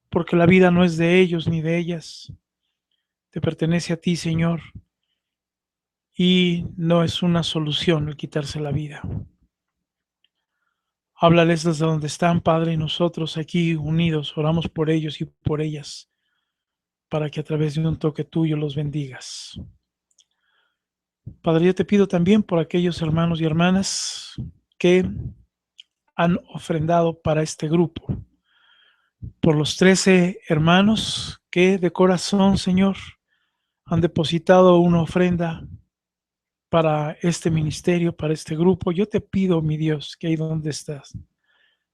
porque la vida no es de ellos ni de ellas, te pertenece a ti, Señor, y no es una solución el quitarse la vida. Háblales desde donde están, Padre, y nosotros aquí unidos oramos por ellos y por ellas, para que a través de un toque tuyo los bendigas. Padre, yo te pido también por aquellos hermanos y hermanas que han ofrendado para este grupo, por los 13 hermanos que de corazón, Señor, han depositado una ofrenda para este ministerio, para este grupo. Yo te pido, mi Dios, que ahí donde estás,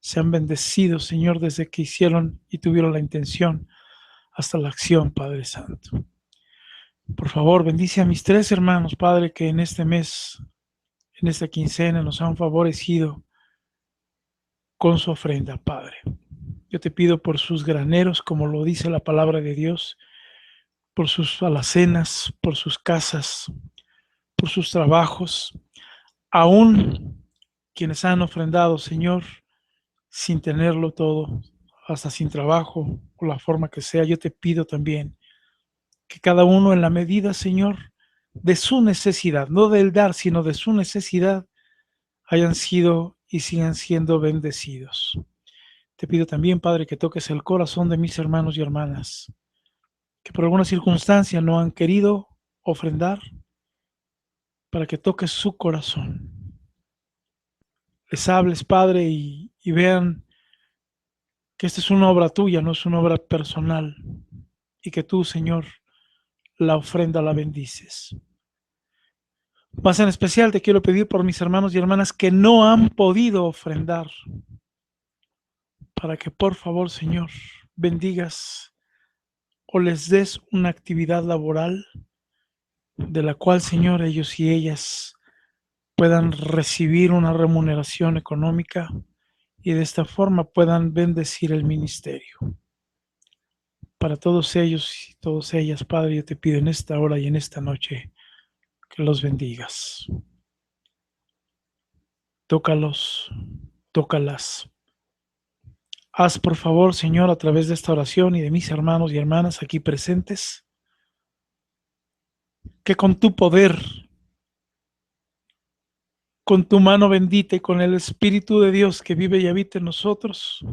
sean bendecidos, Señor, desde que hicieron y tuvieron la intención hasta la acción, Padre Santo. Por favor, bendice a mis 3 hermanos, Padre, que en este mes, en esta quincena, nos han favorecido con su ofrenda, Padre. Yo te pido por sus graneros, como lo dice la palabra de Dios, por sus alacenas, por sus casas, por sus trabajos, aún quienes han ofrendado, Señor, sin tenerlo todo, hasta sin trabajo, o la forma que sea. Yo te pido también que cada uno en la medida, Señor, de su necesidad, no del dar, sino de su necesidad, hayan sido y sigan siendo bendecidos. Te pido también, Padre, que toques el corazón de mis hermanos y hermanas, que por alguna circunstancia no han querido ofrendar, para que toques su corazón. Les hables, Padre, y vean que esta es una obra tuya, no es una obra personal, y que tú, Señor, la ofrenda la bendices. Más en especial te quiero pedir por mis hermanos y hermanas que no han podido ofrendar, para que por favor, Señor, bendigas o les des una actividad laboral de la cual, Señor, ellos y ellas puedan recibir una remuneración económica y de esta forma puedan bendecir el ministerio. Para todos ellos y todas ellas, Padre, yo te pido en esta hora y en esta noche que los bendigas. Tócalos, tócalas. Haz, por favor, Señor, a través de esta oración y de mis hermanos y hermanas aquí presentes, que con tu poder, con tu mano bendita y con el Espíritu de Dios que vive y habita en nosotros,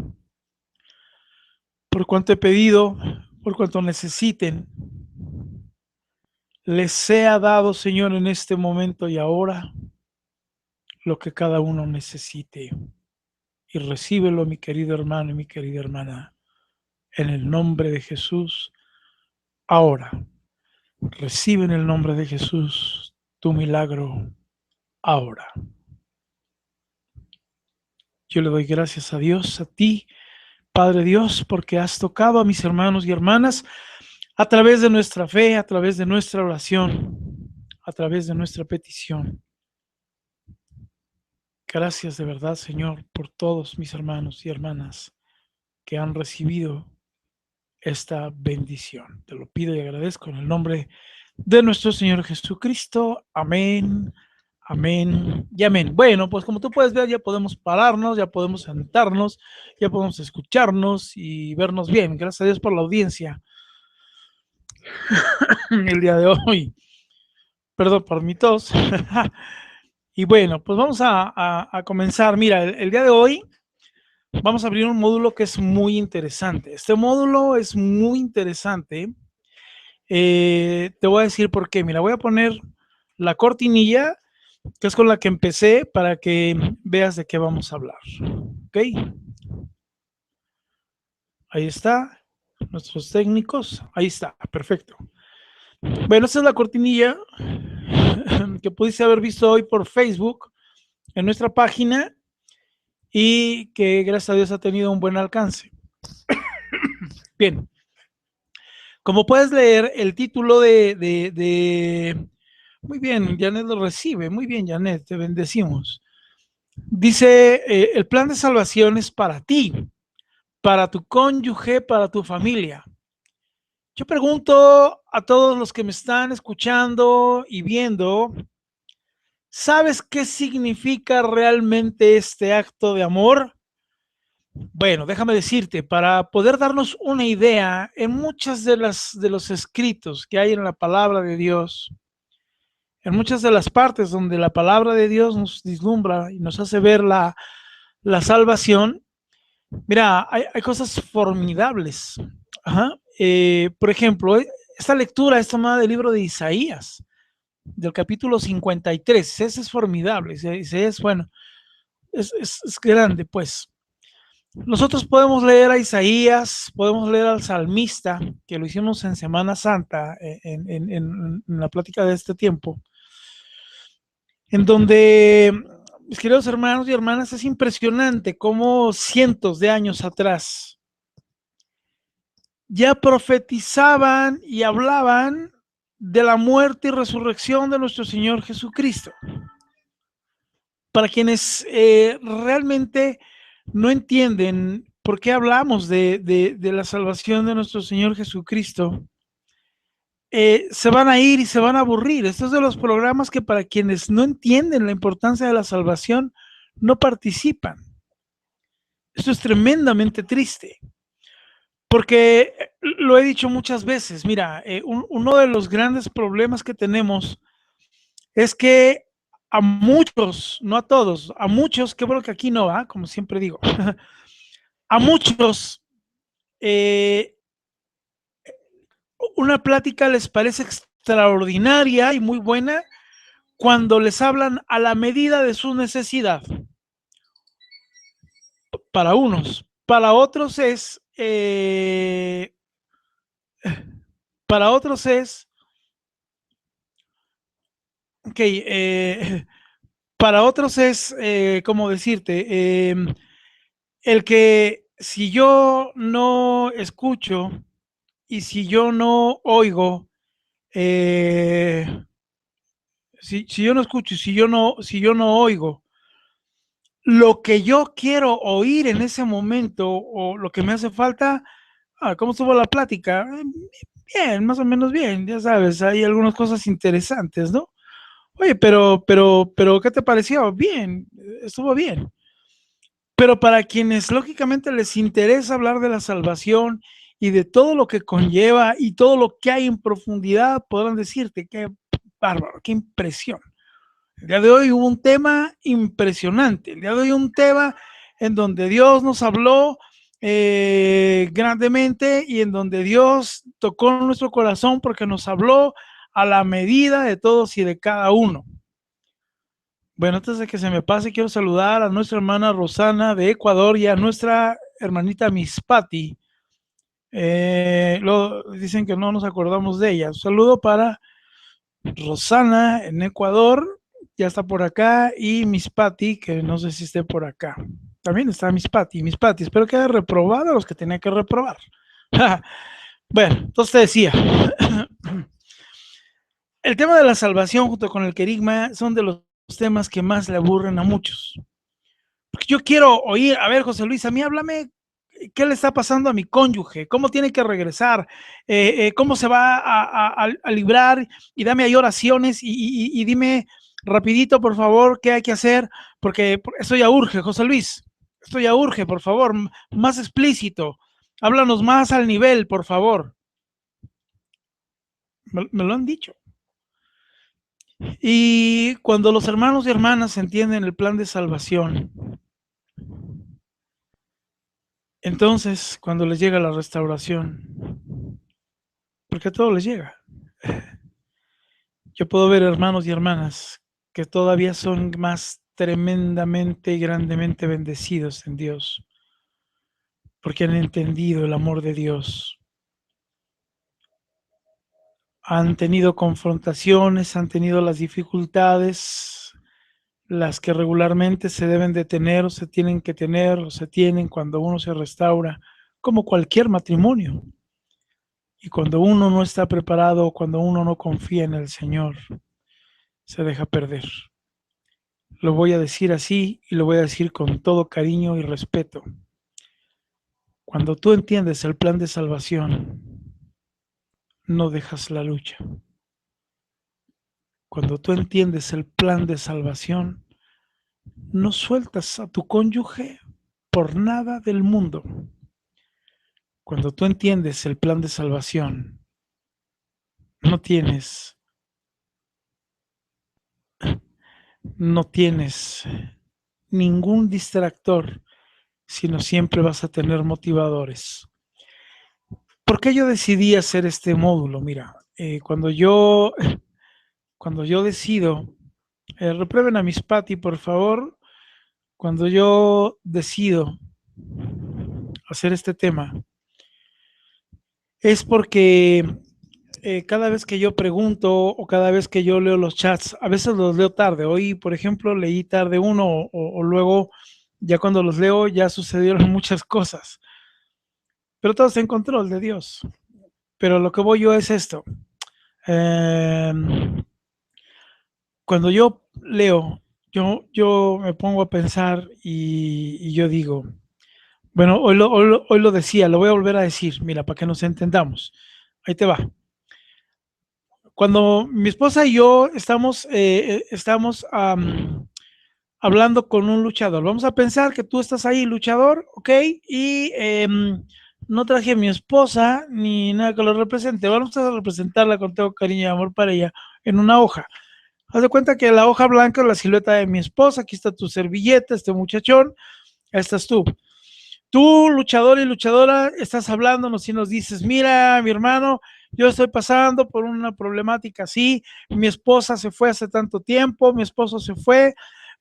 por cuanto he pedido, por cuanto necesiten, les sea dado, Señor, en este momento y ahora, lo que cada uno necesite. Y recíbelo, mi querido hermano y mi querida hermana, en el nombre de Jesús. Ahora, recibe en el nombre de Jesús tu milagro ahora. Yo le doy gracias a Dios, a ti, Padre Dios, porque has tocado a mis hermanos y hermanas a través de nuestra fe, a través de nuestra oración, a través de nuestra petición. Gracias de verdad, Señor, por todos mis hermanos y hermanas que han recibido esta bendición. Te lo pido y agradezco en el nombre de nuestro Señor Jesucristo. Amén, amén y amén. Bueno, pues como tú puedes ver, ya podemos pararnos, ya podemos sentarnos, ya podemos escucharnos y vernos bien. Gracias a Dios por la audiencia el día de hoy. Perdón por mi tos. Y bueno, pues vamos a comenzar. Mira, el día de hoy vamos a abrir un módulo que es muy interesante. Este módulo es muy interesante. Te voy a decir por qué. Mira, voy a poner la cortinilla, que es con la que empecé, para que veas de qué vamos a hablar. ¿Ok? Ahí está. Nuestros técnicos. Ahí está. Perfecto. Bueno, esta es la cortinilla que pudiste haber visto hoy por Facebook en nuestra página y que gracias a Dios ha tenido un buen alcance. Bien. Como puedes leer, el título muy bien, Janet lo recibe. Muy bien, Janet, te bendecimos. Dice, el plan de salvación es para ti, para tu cónyuge, para tu familia. Yo pregunto a todos los que me están escuchando y viendo, ¿sabes qué significa realmente este acto de amor? Bueno, déjame decirte, para poder darnos una idea, en muchas de los escritos que hay en la palabra de Dios, en muchas de las partes donde la palabra de Dios nos vislumbra y nos hace ver la salvación, mira, hay cosas formidables. Ajá. Por ejemplo, esta lectura es tomada del libro de Isaías, del capítulo 53. Ese es formidable. Isaías, bueno, es grande, pues. Nosotros podemos leer a Isaías, podemos leer al salmista, que lo hicimos en Semana Santa, en la plática de este tiempo, en donde, mis queridos hermanos y hermanas, es impresionante cómo cientos de años atrás ya profetizaban y hablaban de la muerte y resurrección de nuestro Señor Jesucristo. Para quienes realmente no entienden por qué hablamos de la salvación de nuestro Señor Jesucristo, se van a ir y se van a aburrir. Estos es de los programas que para quienes no entienden la importancia de la salvación, no participan. Esto es tremendamente triste, porque lo he dicho muchas veces. Mira, uno de los grandes problemas que tenemos es que a muchos, no a todos, a muchos, qué bueno que aquí no va, como siempre digo, a muchos, una plática les parece extraordinaria y muy buena cuando les hablan a la medida de su necesidad. Para unos, para otros es, ok, para otros es, ¿cómo decirte? El que si yo no escucho y si yo no oigo, eh, si yo no escucho, si yo no oigo, lo que yo quiero oír en ese momento o lo que me hace falta, ¿cómo estuvo la plática? Bien, más o menos bien, ya sabes, hay algunas cosas interesantes, ¿no? Oye, pero, ¿qué te pareció? Bien, estuvo bien. Pero para quienes lógicamente les interesa hablar de la salvación y de todo lo que conlleva y todo lo que hay en profundidad, podrán decirte qué bárbaro, qué impresión. El día de hoy hubo un tema impresionante. El día de hoy un tema en donde Dios nos habló grandemente y en donde Dios tocó nuestro corazón porque nos habló a la medida de todos y de cada uno. Bueno, antes de que se me pase, quiero saludar a nuestra hermana Rosana de Ecuador y a nuestra hermanita Miss Patty. Dicen que no nos acordamos de ella. Un saludo para Rosana en Ecuador, ya está por acá, y Miss Patty, que no sé si esté por acá. También está Miss Patty. Miss Patty, espero que haya reprobado a los que tenía que reprobar. Bueno, entonces te decía, el tema de la salvación junto con el querigma son de los temas que más le aburren a muchos. Porque yo quiero oír, a ver, José Luis, a mí háblame, ¿qué le está pasando a mi cónyuge? ¿Cómo tiene que regresar? ¿Cómo se va a librar? Y dame ahí oraciones y dime rapidito, por favor, qué hay que hacer, porque esto ya urge, José Luis, esto ya urge, por favor, más explícito, háblanos más al nivel, por favor. Me lo han dicho. Y cuando los hermanos y hermanas entienden el plan de salvación, entonces cuando les llega la restauración, porque a todos les llega, yo puedo ver hermanos y hermanas que todavía son más tremendamente y grandemente bendecidos en Dios, porque han entendido el amor de Dios, han tenido confrontaciones, han tenido las dificultades, las que regularmente se deben de tener o se tienen que tener o se tienen cuando uno se restaura, como cualquier matrimonio. Y cuando uno no está preparado, cuando uno no confía en el Señor, se deja perder. Lo voy a decir así y lo voy a decir con todo cariño y respeto. Cuando tú entiendes el plan de salvación, no dejas la lucha. Cuando tú entiendes el plan de salvación, no sueltas a tu cónyuge por nada del mundo. Cuando tú entiendes el plan de salvación, no tienes ningún distractor, sino siempre vas a tener motivadores. ¿Por qué yo decidí hacer este módulo? Mira, cuando yo decido, reprueben a Miss Patty, por favor, cuando yo decido hacer este tema, es porque cada vez que yo pregunto o cada vez que yo leo los chats, a veces los leo tarde. Hoy, por ejemplo, leí tarde uno o luego, ya cuando los leo, ya sucedieron muchas cosas. Pero todo está en control de Dios. Pero lo que voy yo es esto. Cuando yo leo, yo me pongo a pensar y yo digo, bueno, hoy lo decía, lo voy a volver a decir, mira, para que nos entendamos. Ahí te va. Cuando mi esposa y yo estamos hablando con un luchador, vamos a pensar que tú estás ahí, luchador, ¿ok? Y no traje a mi esposa ni nada que lo represente. Vamos a representarla con todo cariño y amor para ella en una hoja. Haz de cuenta que la hoja blanca es la silueta de mi esposa. Aquí está tu servilleta, este muchachón. Ahí estás tú. Tú, luchador y luchadora, estás hablándonos y nos dices, mira, mi hermano, yo estoy pasando por una problemática así, mi esposa se fue hace tanto tiempo, mi esposo se fue,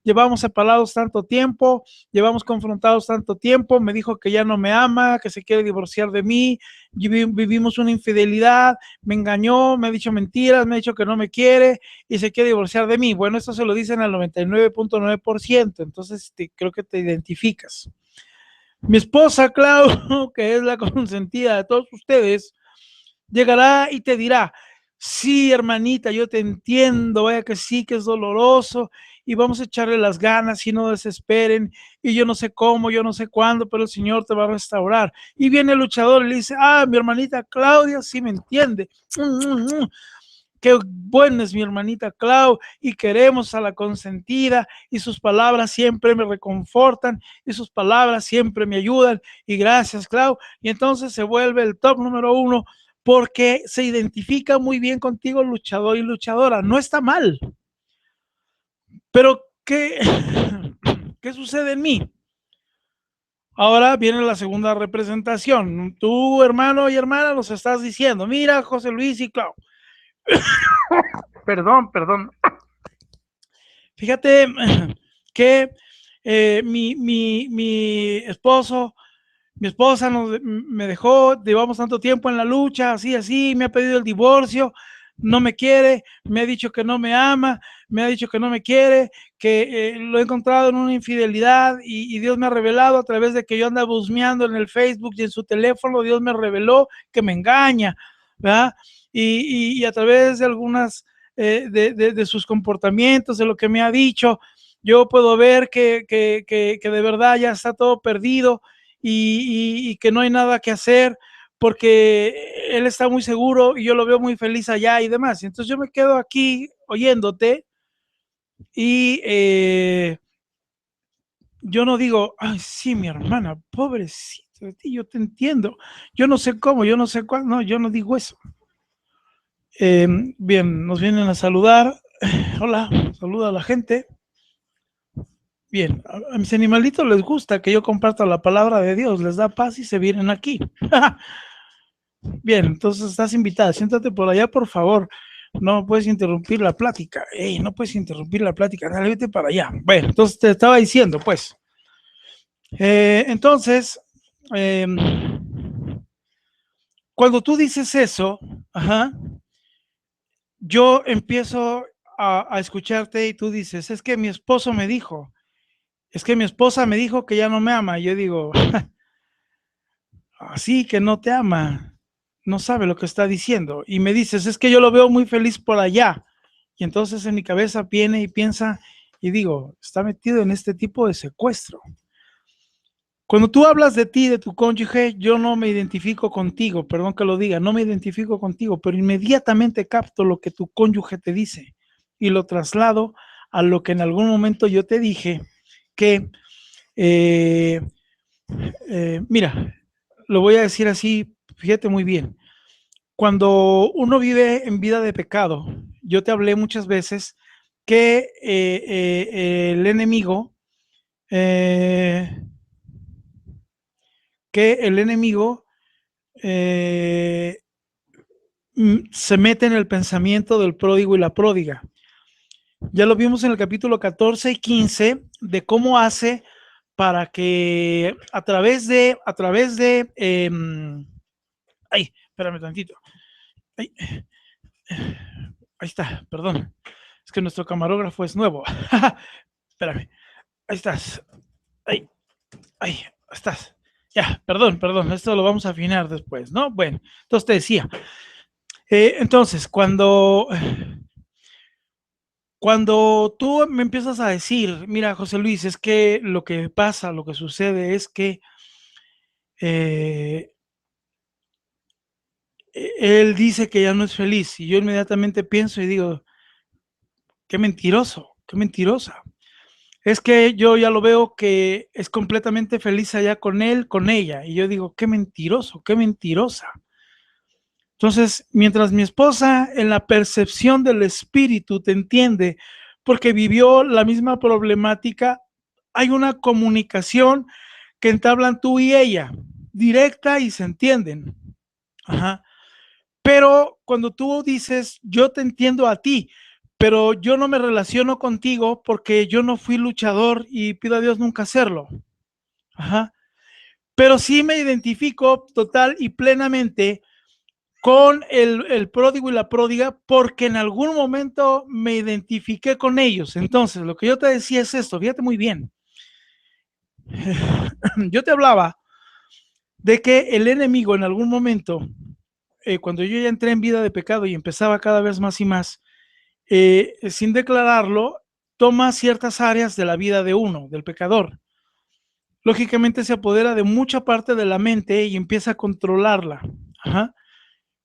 llevamos separados tanto tiempo, llevamos confrontados tanto tiempo, me dijo que ya no me ama, que se quiere divorciar de mí, vivimos una infidelidad, me engañó, me ha dicho mentiras, me ha dicho que no me quiere y se quiere divorciar de mí. Bueno, esto se lo dicen al 99.9%, entonces creo que te identificas. Mi esposa, Clau, que es la consentida de todos ustedes, llegará y te dirá, sí, hermanita, yo te entiendo, vaya que sí, que es doloroso, y vamos a echarle las ganas y no desesperen, y yo no sé cómo, yo no sé cuándo, pero el Señor te va a restaurar. Y viene el luchador y le dice, mi hermanita Claudia sí me entiende. Qué buena es mi hermanita Clau y queremos a la consentida y sus palabras siempre me reconfortan y sus palabras siempre me ayudan y gracias Clau. Y entonces se vuelve el top número 1 porque se identifica muy bien contigo luchador y luchadora. No está mal. Pero ¿qué sucede en mí? Ahora viene la segunda representación. Tú, hermano y hermana, nos estás diciendo, mira, José Luis y Clau. Perdón. Fíjate que mi esposo, mi esposa me dejó, llevamos tanto tiempo en la lucha, así, me ha pedido el divorcio, no me quiere, me ha dicho que no me ama, me ha dicho que no me quiere, que lo he encontrado en una infidelidad y Dios me ha revelado a través de que yo andaba husmeando en el Facebook y en su teléfono, Dios me reveló que me engaña, ¿verdad? Y a través de algunas de sus comportamientos, de lo que me ha dicho, yo puedo ver que de verdad ya está todo perdido y que no hay nada que hacer porque él está muy seguro y yo lo veo muy feliz allá y demás. Entonces yo me quedo aquí oyéndote y yo no digo, ay, sí, mi hermana, pobrecito de ti, yo te entiendo. Yo no sé cómo, yo no sé cuándo, no, yo no digo eso. Bien, nos vienen a saludar. Hola, saluda a la gente. Bien, a mis animalitos les gusta que yo comparta la palabra de Dios, les da paz y se vienen aquí. Bien, entonces estás invitada, siéntate por allá, por favor. No puedes interrumpir la plática. Ey, no puedes interrumpir la plática, dale, vete para allá. Bueno, entonces te estaba diciendo, pues. Entonces, cuando tú dices eso, yo empiezo a escucharte y tú dices, es que mi esposo me dijo, es que mi esposa me dijo que ya no me ama. Y yo digo, así que no te ama, no sabe lo que está diciendo. Y me dices, es que yo lo veo muy feliz por allá. Y entonces en mi cabeza viene y piensa y digo, está metido en este tipo de secuestro. Cuando tú hablas de ti, de tu cónyuge, yo no me identifico contigo, perdón que lo diga, no me identifico contigo, pero inmediatamente capto lo que tu cónyuge te dice y lo traslado a lo que en algún momento yo te dije que Mira, lo voy a decir así, fíjate muy bien. Cuando uno vive en vida de pecado, yo te hablé muchas veces que el enemigo, eh, que el enemigo eh, se mete en el pensamiento del pródigo y la pródiga. Ya lo vimos en el capítulo 14 y 15 de cómo hace para que ay, espérame tantito. Ay, ahí está, perdón. Es que nuestro camarógrafo es nuevo. Espérame. Ahí estás. Ahí, ahí, estás. Ya, perdón. Esto lo vamos a afinar después, ¿no? Bueno, entonces te decía. Entonces, cuando tú me empiezas a decir, mira, José Luis, es que lo que pasa, lo que sucede es que eh, él dice que ya no es feliz y yo inmediatamente pienso y digo, qué mentiroso, qué mentirosa. Es que yo ya lo veo que es completamente feliz allá con él, con ella. Y yo digo, qué mentiroso, qué mentirosa. Entonces, mientras mi esposa en la percepción del espíritu te entiende, porque vivió la misma problemática, hay una comunicación que entablan tú y ella, directa y se entienden. Ajá. Pero cuando tú dices, yo te entiendo a ti, pero yo no me relaciono contigo porque yo no fui luchador y pido a Dios nunca hacerlo. Ajá. Pero sí me identifico total y plenamente con el pródigo y la pródiga porque en algún momento me identifiqué con ellos. Entonces, lo que yo te decía es esto, fíjate muy bien. Yo te hablaba de que el enemigo en algún momento, cuando yo ya entré en vida de pecado y empezaba cada vez más y más, sin declararlo, toma ciertas áreas de la vida de uno, del pecador. Lógicamente se apodera de mucha parte de la mente y empieza a controlarla. Ajá.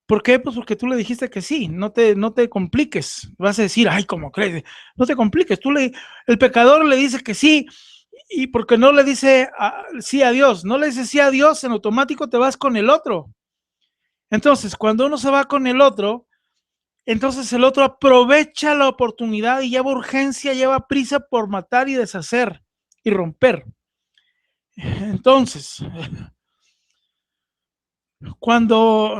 ¿Por qué? Pues porque tú le dijiste que sí, no te compliques. Vas a decir, ay, ¿cómo crees? No te compliques. El pecador le dice que sí, y porque no le dice sí a Dios, no le dice sí a Dios, en automático te vas con el otro. Entonces, cuando uno se va con el otro, entonces el otro aprovecha la oportunidad y lleva urgencia, lleva prisa por matar y deshacer y romper. Entonces, cuando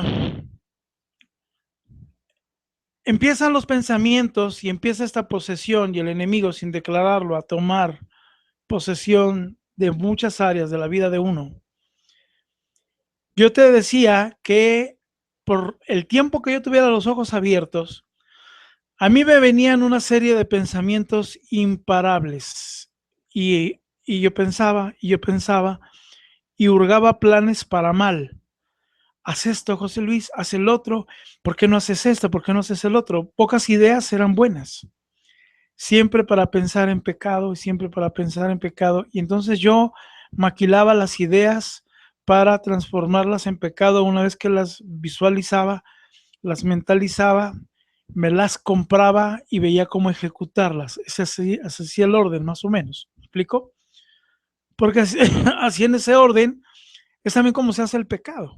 empiezan los pensamientos y empieza esta posesión y el enemigo sin declararlo a tomar posesión de muchas áreas de la vida de uno, yo te decía que por el tiempo que yo tuviera los ojos abiertos, a mí me venían una serie de pensamientos imparables y yo pensaba y hurgaba planes para mal. Haz esto, José Luis, haz el otro, ¿por qué no haces esto? ¿Por qué no haces el otro? Pocas ideas eran buenas, siempre para pensar en pecado y siempre para pensar en pecado. Y entonces yo maquilaba las ideas para transformarlas en pecado una vez que las visualizaba, las mentalizaba, me las compraba y veía cómo ejecutarlas. Ese así el orden, más o menos. ¿Me explico? Porque así, así en ese orden es también como se hace el pecado.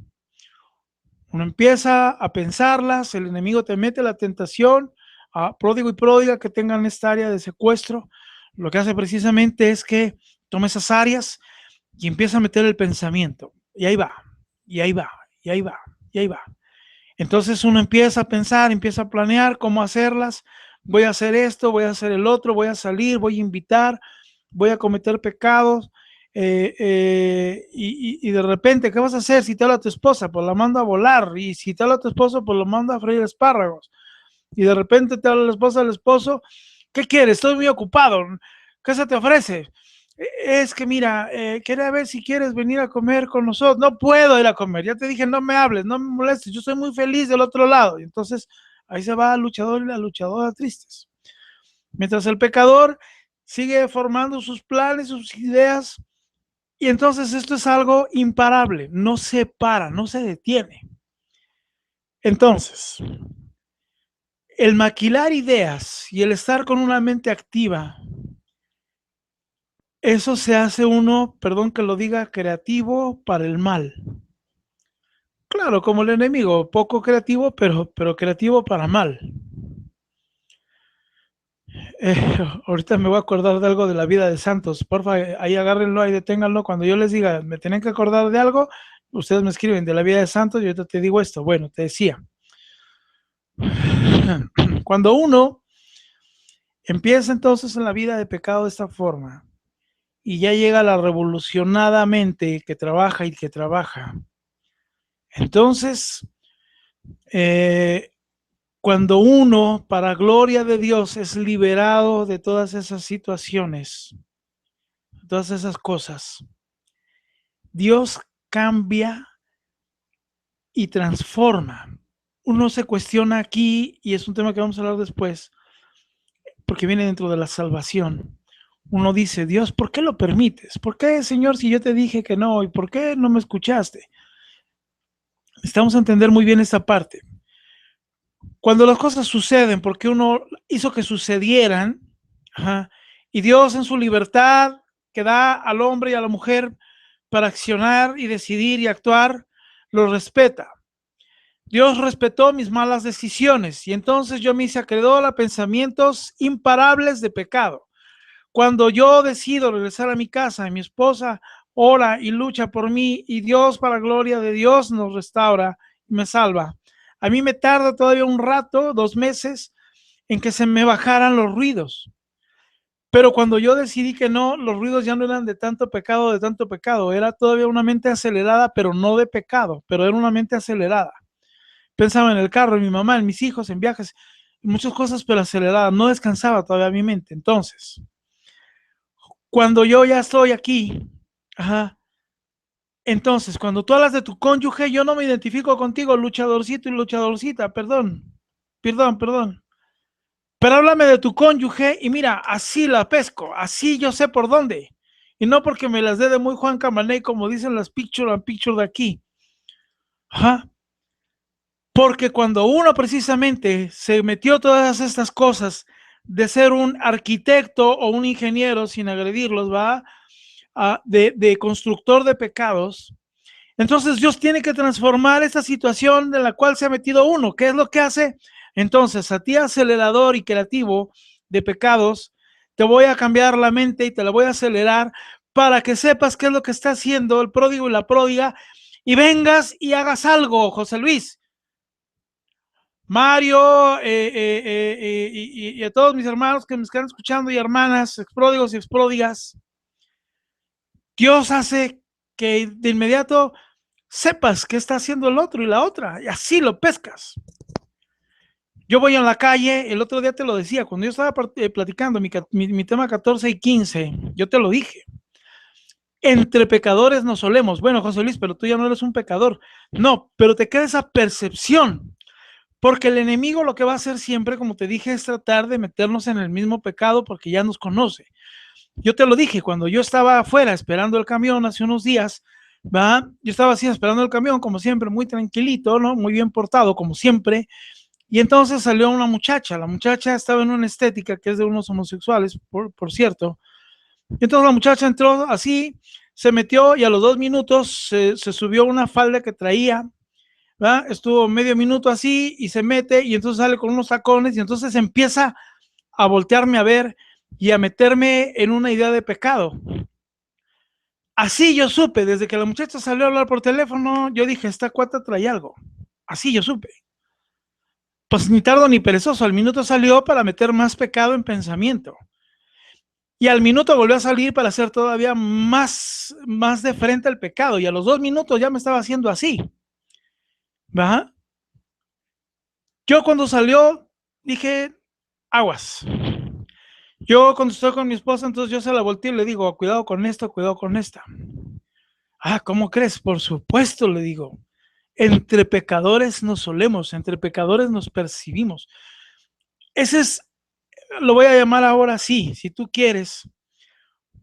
Uno empieza a pensarlas, el enemigo te mete la tentación, a pródigo y pródiga que tengan esta área de secuestro, lo que hace precisamente es que toma esas áreas y empieza a meter el pensamiento. Y ahí va, y ahí va, y ahí va, y ahí va. Entonces uno empieza a pensar, empieza a planear cómo hacerlas. Voy a hacer esto, voy a hacer el otro, voy a salir, voy a invitar, voy a cometer pecados. Y de repente, ¿qué vas a hacer si te habla a tu esposa? Pues la mando a volar. Y si te habla a tu esposo, pues lo mando a freír espárragos. Y de repente te habla la esposa al esposo, ¿qué quieres? Estoy muy ocupado. ¿Qué se te ofrece? Es que mira, quería ver si quieres venir a comer con nosotros. No puedo ir a comer. Ya te dije, no me hables, no me molestes. Yo soy muy feliz del otro lado. Y entonces ahí se va el luchador y la luchadora tristes. Mientras el pecador sigue formando sus planes, sus ideas. Y entonces esto es algo imparable. No se para, no se detiene. Entonces, el maquilar ideas y el estar con una mente activa eso se hace uno, perdón que lo diga, creativo para el mal. Claro, como el enemigo, poco creativo, pero creativo para mal. Eh, ahorita me voy a acordar de algo de la vida de Santos. Porfa, ahí agárrenlo, ahí deténganlo. Cuando yo les diga, me tienen que acordar de algo, ustedes me escriben de la vida de Santos y ahorita te digo esto. Bueno, te decía, cuando uno empieza entonces en la vida de pecado de esta forma y ya llega la revolucionada mente que trabaja y que trabaja, entonces, eh, cuando uno, para gloria de Dios, es liberado de todas esas situaciones, todas esas cosas, Dios cambia y transforma. Uno se cuestiona aquí, y es un tema que vamos a hablar después, porque viene dentro de la salvación. Uno dice, Dios, ¿por qué lo permites? ¿Por qué, Señor, si yo te dije que no? ¿Y por qué no me escuchaste? Necesitamos entender muy bien esta parte. Cuando las cosas suceden, porque uno hizo que sucedieran, ajá, y Dios en su libertad que da al hombre y a la mujer para accionar y decidir y actuar, lo respeta. Dios respetó mis malas decisiones y entonces yo me hice acreedor a pensamientos imparables de pecado. Cuando yo decido regresar a mi casa y mi esposa ora y lucha por mí y Dios, para gloria de Dios, nos restaura y me salva. A mí me tarda todavía un rato, 2 meses, en que se me bajaran los ruidos. Pero cuando yo decidí que no, los ruidos ya no eran de tanto pecado, era todavía una mente acelerada, pero no de pecado, pero era una mente acelerada. Pensaba en el carro, en mi mamá, en mis hijos, en viajes, en muchas cosas, pero acelerada, no descansaba todavía mi mente. Entonces, cuando yo ya estoy aquí, ajá, entonces, cuando tú hablas de tu cónyuge, yo no me identifico contigo, luchadorcito y luchadorcita, perdón. Pero háblame de tu cónyuge y mira, así la pesco, así yo sé por dónde. Y no porque me las dé de muy Juan Camaney, como dicen las picture and picture de aquí. Ajá. Porque cuando uno precisamente se metió todas estas cosas de ser un arquitecto o un ingeniero, sin agredirlos, va, de constructor de pecados, entonces Dios tiene que transformar esta situación de la cual se ha metido uno. ¿Qué es lo que hace? Entonces, a ti, acelerador y creativo de pecados, te voy a cambiar la mente y te la voy a acelerar para que sepas qué es lo que está haciendo el pródigo y la pródiga y vengas y hagas algo, José Luis. Mario, y a todos mis hermanos que me están escuchando y hermanas, expródigos y expródigas, Dios hace que de inmediato sepas qué está haciendo el otro y la otra, y así lo pescas. Yo voy en la calle, el otro día te lo decía, cuando yo estaba platicando mi tema 14 y 15, yo te lo dije. Entre pecadores nos solemos. Bueno, José Luis, pero tú ya no eres un pecador. No, pero te queda esa percepción. Porque el enemigo lo que va a hacer siempre, como te dije, es tratar de meternos en el mismo pecado porque ya nos conoce. Yo te lo dije, cuando yo estaba afuera esperando el camión hace unos días, ¿va? Yo estaba así esperando el camión, como siempre, muy tranquilito, ¿no? Muy bien portado, como siempre. Y entonces salió una muchacha. La muchacha estaba en una estética que es de unos homosexuales, por cierto. Y entonces la muchacha entró así, se metió y a los 2 minutos se subió una falda que traía, ¿verdad? Estuvo medio minuto así y se mete y entonces sale con unos tacones y entonces empieza a voltearme a ver y a meterme en una idea de pecado. Así yo supe, desde que la muchacha salió a hablar por teléfono, yo dije, esta cuata trae algo. Así yo supe. Pues ni tardo ni perezoso, al minuto salió para meter más pecado en pensamiento. Y al minuto volvió a salir para hacer todavía más de frente al pecado. Y a los 2 minutos ya me estaba haciendo así. ¿Va? Yo cuando salió dije, aguas. Yo cuando estoy con mi esposa, entonces yo se la volteé y le digo, cuidado con esto, cuidado con esta. Ah, ¿cómo crees? Por supuesto, le digo. Entre pecadores nos solemos, entre pecadores nos percibimos. Ese es, lo voy a llamar ahora así, si tú quieres.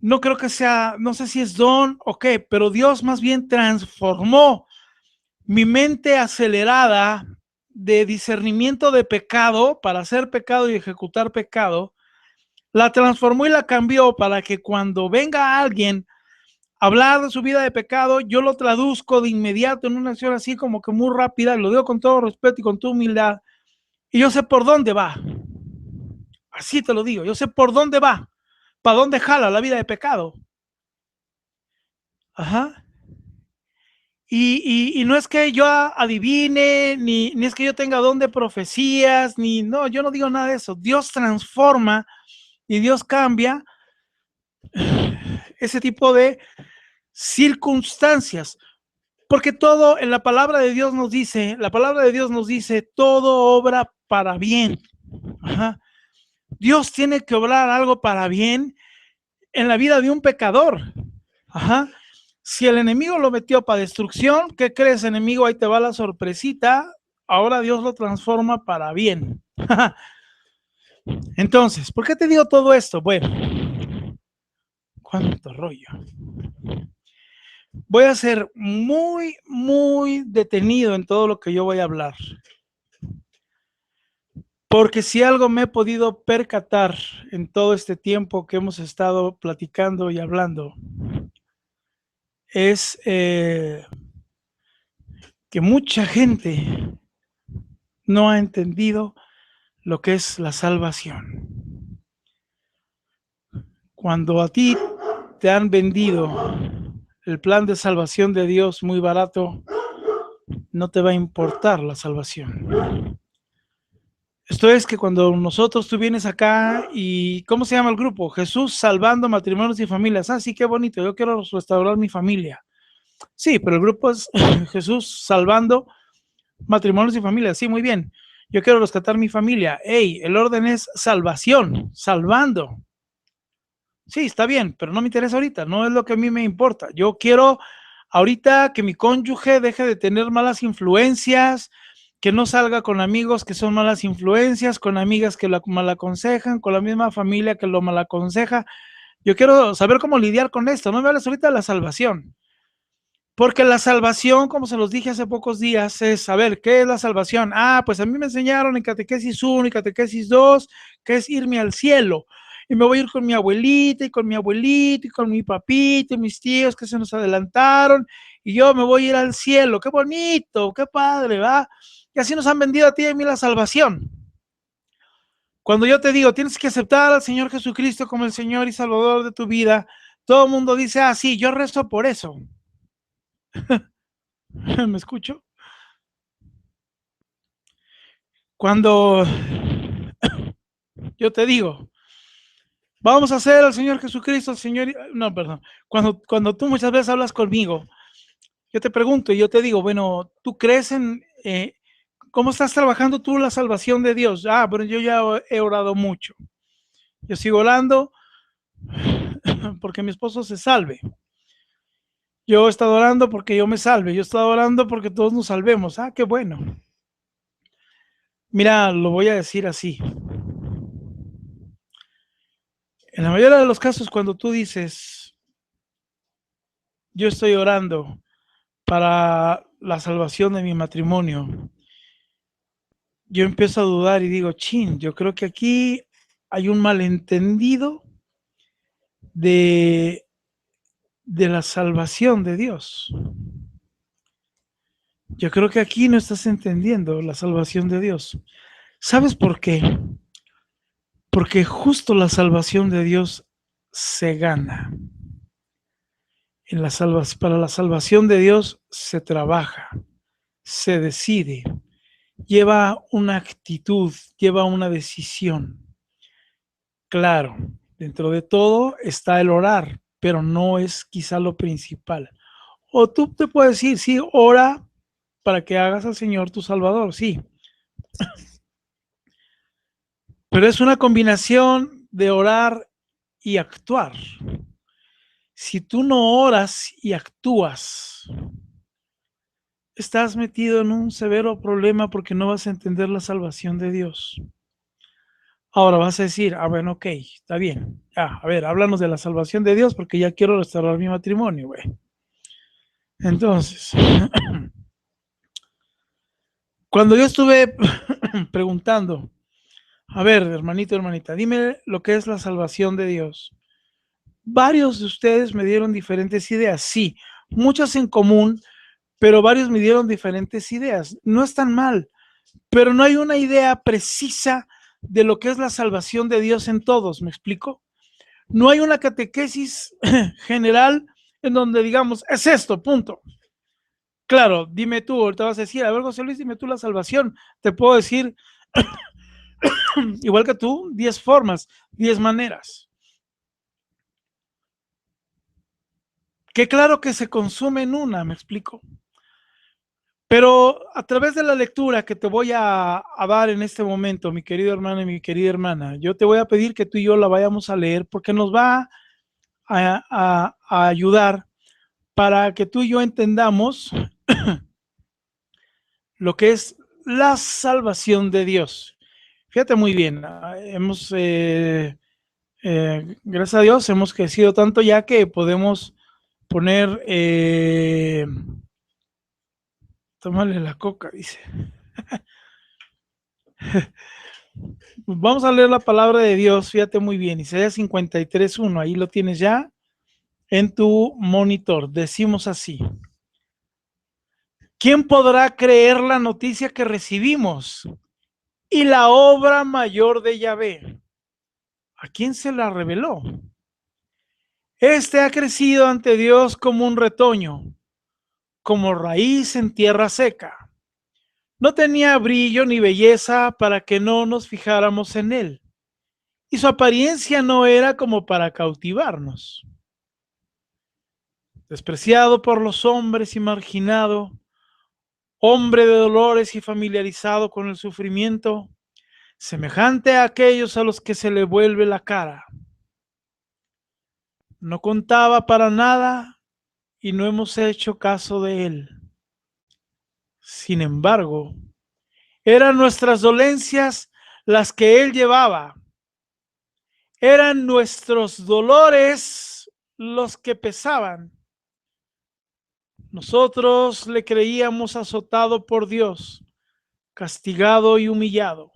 No creo que sea, no sé si es don o qué, pero Dios más bien transformó mi mente acelerada de discernimiento de pecado para hacer pecado y ejecutar pecado, la transformó y la cambió para que cuando venga alguien a hablar de su vida de pecado, yo lo traduzco de inmediato en una acción así como que muy rápida, lo digo con todo respeto y con toda humildad, y yo sé por dónde va. Así te lo digo, yo sé por dónde va, para dónde jala la vida de pecado. Ajá. Y no es que yo adivine, ni es que yo tenga don de profecías, ni no, yo no digo nada de eso. Dios transforma y Dios cambia ese tipo de circunstancias, porque todo en la palabra de Dios nos dice, la palabra de Dios nos dice, todo obra para bien. Ajá. Dios tiene que obrar algo para bien en la vida de un pecador. Ajá. Si el enemigo lo metió para destrucción, ¿qué crees, enemigo? Ahí te va la sorpresita. Ahora Dios lo transforma para bien. Entonces, ¿por qué te digo todo esto? Bueno, cuánto rollo. Voy a ser muy, muy detenido en todo lo que yo voy a hablar. Porque si algo me he podido percatar en todo este tiempo que hemos estado platicando y hablando, es que mucha gente no ha entendido lo que es la salvación. Cuando a ti te han vendido el plan de salvación de Dios muy barato, no te va a importar la salvación. Esto es que cuando nosotros tú vienes acá y ¿cómo se llama el grupo? Jesús salvando matrimonios y familias. Ah, sí, qué bonito, yo quiero restaurar mi familia. Sí, pero el grupo es Jesús salvando matrimonios y familias. Sí, muy bien. Yo quiero rescatar mi familia. Hey, el orden es salvación, salvando. Sí, está bien, pero no me interesa ahorita, no es lo que a mí me importa. Yo quiero ahorita que mi cónyuge deje de tener malas influencias, que no salga con amigos que son malas influencias, con amigas que lo malaconsejan, con la misma familia que lo malaconseja. Yo quiero saber cómo lidiar con esto. No me hables ahorita de la salvación, porque la salvación, como se los dije hace pocos días, es saber qué es la salvación. Ah, pues a mí me enseñaron en catequesis 1 y catequesis 2 que es irme al cielo. Y me voy a ir con mi abuelita y con mi abuelito y con mi papito y mis tíos que se nos adelantaron y yo me voy a ir al cielo. Qué bonito, qué padre, ¿va? Y así nos han vendido a ti y a mí la salvación. Cuando yo te digo, tienes que aceptar al Señor Jesucristo como el Señor y Salvador de tu vida, todo el mundo dice, ah, sí, yo rezo por eso. ¿Me escucho? Cuando yo te digo, vamos a hacer al Señor Jesucristo, al Señor, no, perdón, cuando tú muchas veces hablas conmigo, yo te pregunto y yo te digo, bueno, ¿tú crees en cómo estás trabajando tú la salvación de Dios? Ah, pero yo ya he orado mucho. Yo sigo orando porque mi esposo se salve. Yo he estado orando porque yo me salve. Yo he estado orando porque todos nos salvemos. Ah, qué bueno. Mira, lo voy a decir así. En la mayoría de los casos, cuando tú dices, yo estoy orando para la salvación de mi matrimonio, yo empiezo a dudar y digo, chin, yo creo que aquí hay un malentendido de, de la salvación de Dios. Yo creo que aquí no estás entendiendo la salvación de Dios. ¿Sabes por qué? Porque justo la salvación de Dios se gana. Para la salvación de Dios se trabaja, se decide, lleva una actitud, lleva una decisión. Claro, dentro de todo está el orar, pero no es quizá lo principal. O tú te puedes decir, sí, ora para que hagas al Señor tu Salvador, sí. Pero es una combinación de orar y actuar. Si tú no oras y actúas, estás metido en un severo problema porque no vas a entender la salvación de Dios. Ahora vas a decir, ah, bueno, ok, está bien. Ya, a ver, háblanos de la salvación de Dios porque ya quiero restaurar mi matrimonio, güey. Entonces, cuando yo estuve preguntando A ver, hermanito, hermanita, dime lo que es la salvación de Dios. Varios de ustedes me dieron diferentes ideas, sí, muchas en común, pero varios me dieron diferentes ideas. No están mal, pero no hay una idea precisa de lo que es la salvación de Dios en todos, ¿me explico? No hay una catequesis general en donde digamos, es esto, punto. Claro, dime tú, ahorita vas a decir, a ver, José Luis, dime tú la salvación. Te puedo decir, igual que tú, 10 formas, 10 maneras. Que claro que se consume en una, me explico. Pero a través de la lectura que te voy a dar en este momento, mi querido hermano y mi querida hermana, yo te voy a pedir que tú y yo la vayamos a leer porque nos va a ayudar para que tú y yo entendamos lo que es la salvación de Dios. Fíjate muy bien, hemos, gracias a Dios, hemos crecido tanto ya que podemos poner, tómale la coca, dice. Vamos a leer la palabra de Dios, fíjate muy bien, Isaías 53:1, ahí lo tienes ya en tu monitor. Decimos así: ¿quién podrá creer la noticia que recibimos y la obra mayor de Yahvé? ¿A quién se la reveló? Este ha crecido ante Dios como un retoño, como raíz en tierra seca. No tenía brillo ni belleza para que no nos fijáramos en él, y su apariencia no era como para cautivarnos. Despreciado por los hombres y marginado, hombre de dolores y familiarizado con el sufrimiento, semejante a aquellos a los que se le vuelve la cara. No contaba para nada y no hemos hecho caso de él. Sin embargo, eran nuestras dolencias las que él llevaba, eran nuestros dolores los que pesaban. Nosotros le creíamos azotado por Dios, castigado y humillado.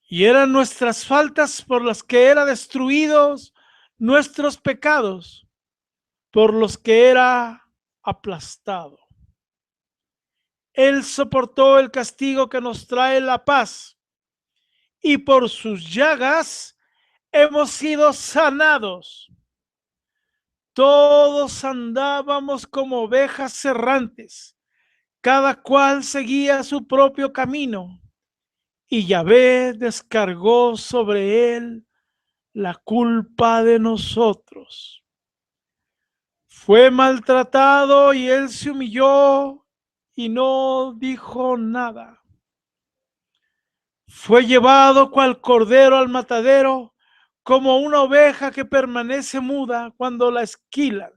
Y eran nuestras faltas por las que era destruidos, nuestros pecados por los que era aplastado. Él soportó el castigo que nos trae la paz, y por sus llagas hemos sido sanados. Todos andábamos como ovejas errantes, cada cual seguía su propio camino, y Yahvé descargó sobre él la culpa de nosotros. Fue maltratado y él se humilló y no dijo nada. Fue llevado cual cordero al matadero, como una oveja que permanece muda cuando la esquilan.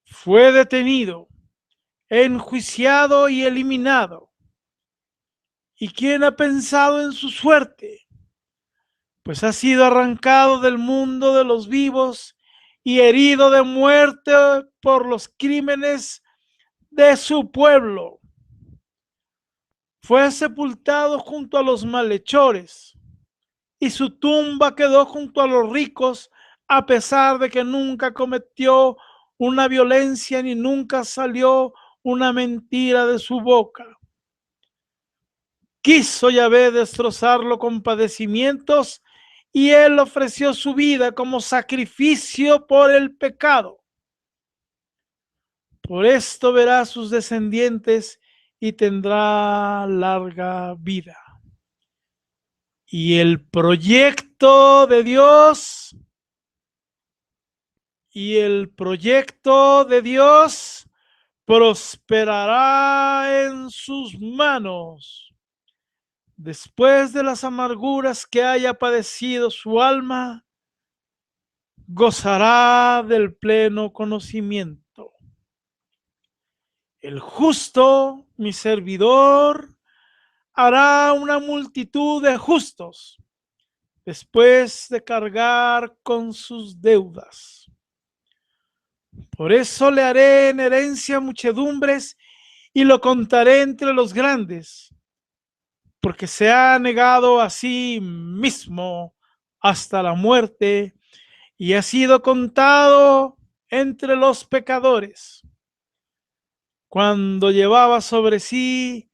Fue detenido, enjuiciado y eliminado. ¿Y quién ha pensado en su suerte? Pues ha sido arrancado del mundo de los vivos y herido de muerte por los crímenes de su pueblo. Fue sepultado junto a los malhechores y su tumba quedó junto a los ricos, a pesar de que nunca cometió una violencia ni nunca salió una mentira de su boca. Quiso Yahvé destrozarlo con padecimientos y él ofreció su vida como sacrificio por el pecado. Por esto verá a sus descendientes y tendrá larga vida. Y el proyecto de Dios, prosperará en sus manos. Después de las amarguras que haya padecido su alma, gozará del pleno conocimiento. El justo, mi servidor, hará una multitud de justos después de cargar con sus deudas. Por eso le haré en herencia muchedumbres y lo contaré entre los grandes. porque se ha negado a sí mismo hasta la muerte y ha sido contado entre los pecadores, cuando llevaba sobre sí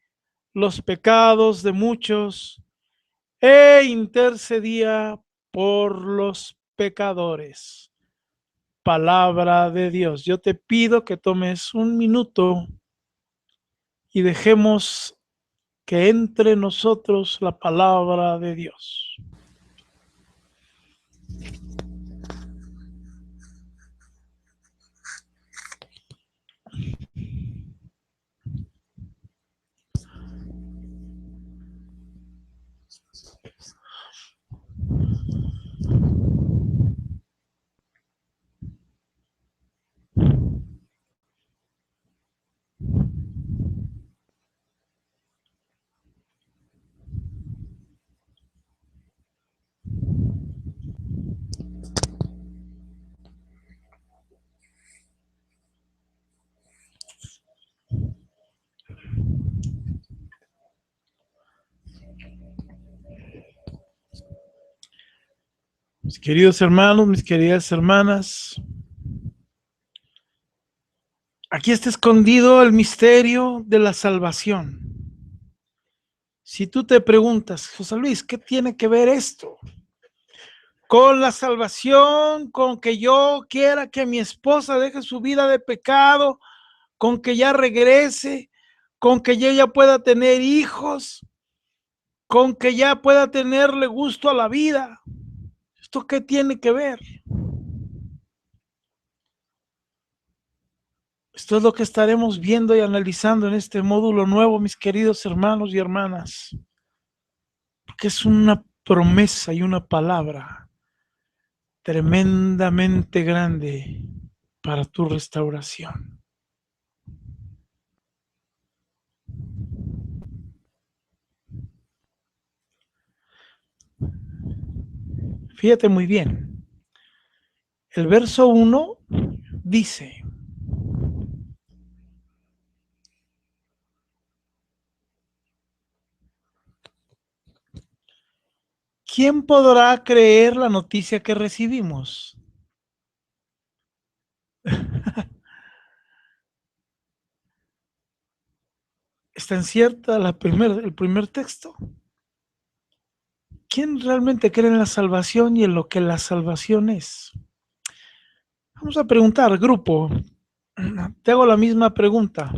los pecados de muchos e intercedía por los pecadores. Palabra de Dios. Yo te pido que tomes un minuto y dejemos que entre nosotros la palabra de Dios. Mis queridos hermanos, mis queridas hermanas, aquí está escondido el misterio de la salvación. Si tú te preguntas, José Luis, ¿qué tiene que ver esto con la salvación, con que yo quiera que mi esposa deje su vida de pecado, con que ya regrese, con que ella pueda tener hijos, con que ya pueda tenerle gusto a la vida? ¿Esto qué tiene que ver? Esto es lo que estaremos viendo y analizando en este módulo nuevo, mis queridos hermanos y hermanas, porque es una promesa y una palabra tremendamente grande para tu restauración. Fíjate muy bien. El verso 1 dice: ¿quién podrá creer la noticia que recibimos? ¿Está en cierta el primer texto? ¿Quién realmente cree en la salvación y en lo que la salvación es? Vamos a preguntar, grupo. Te hago la misma pregunta.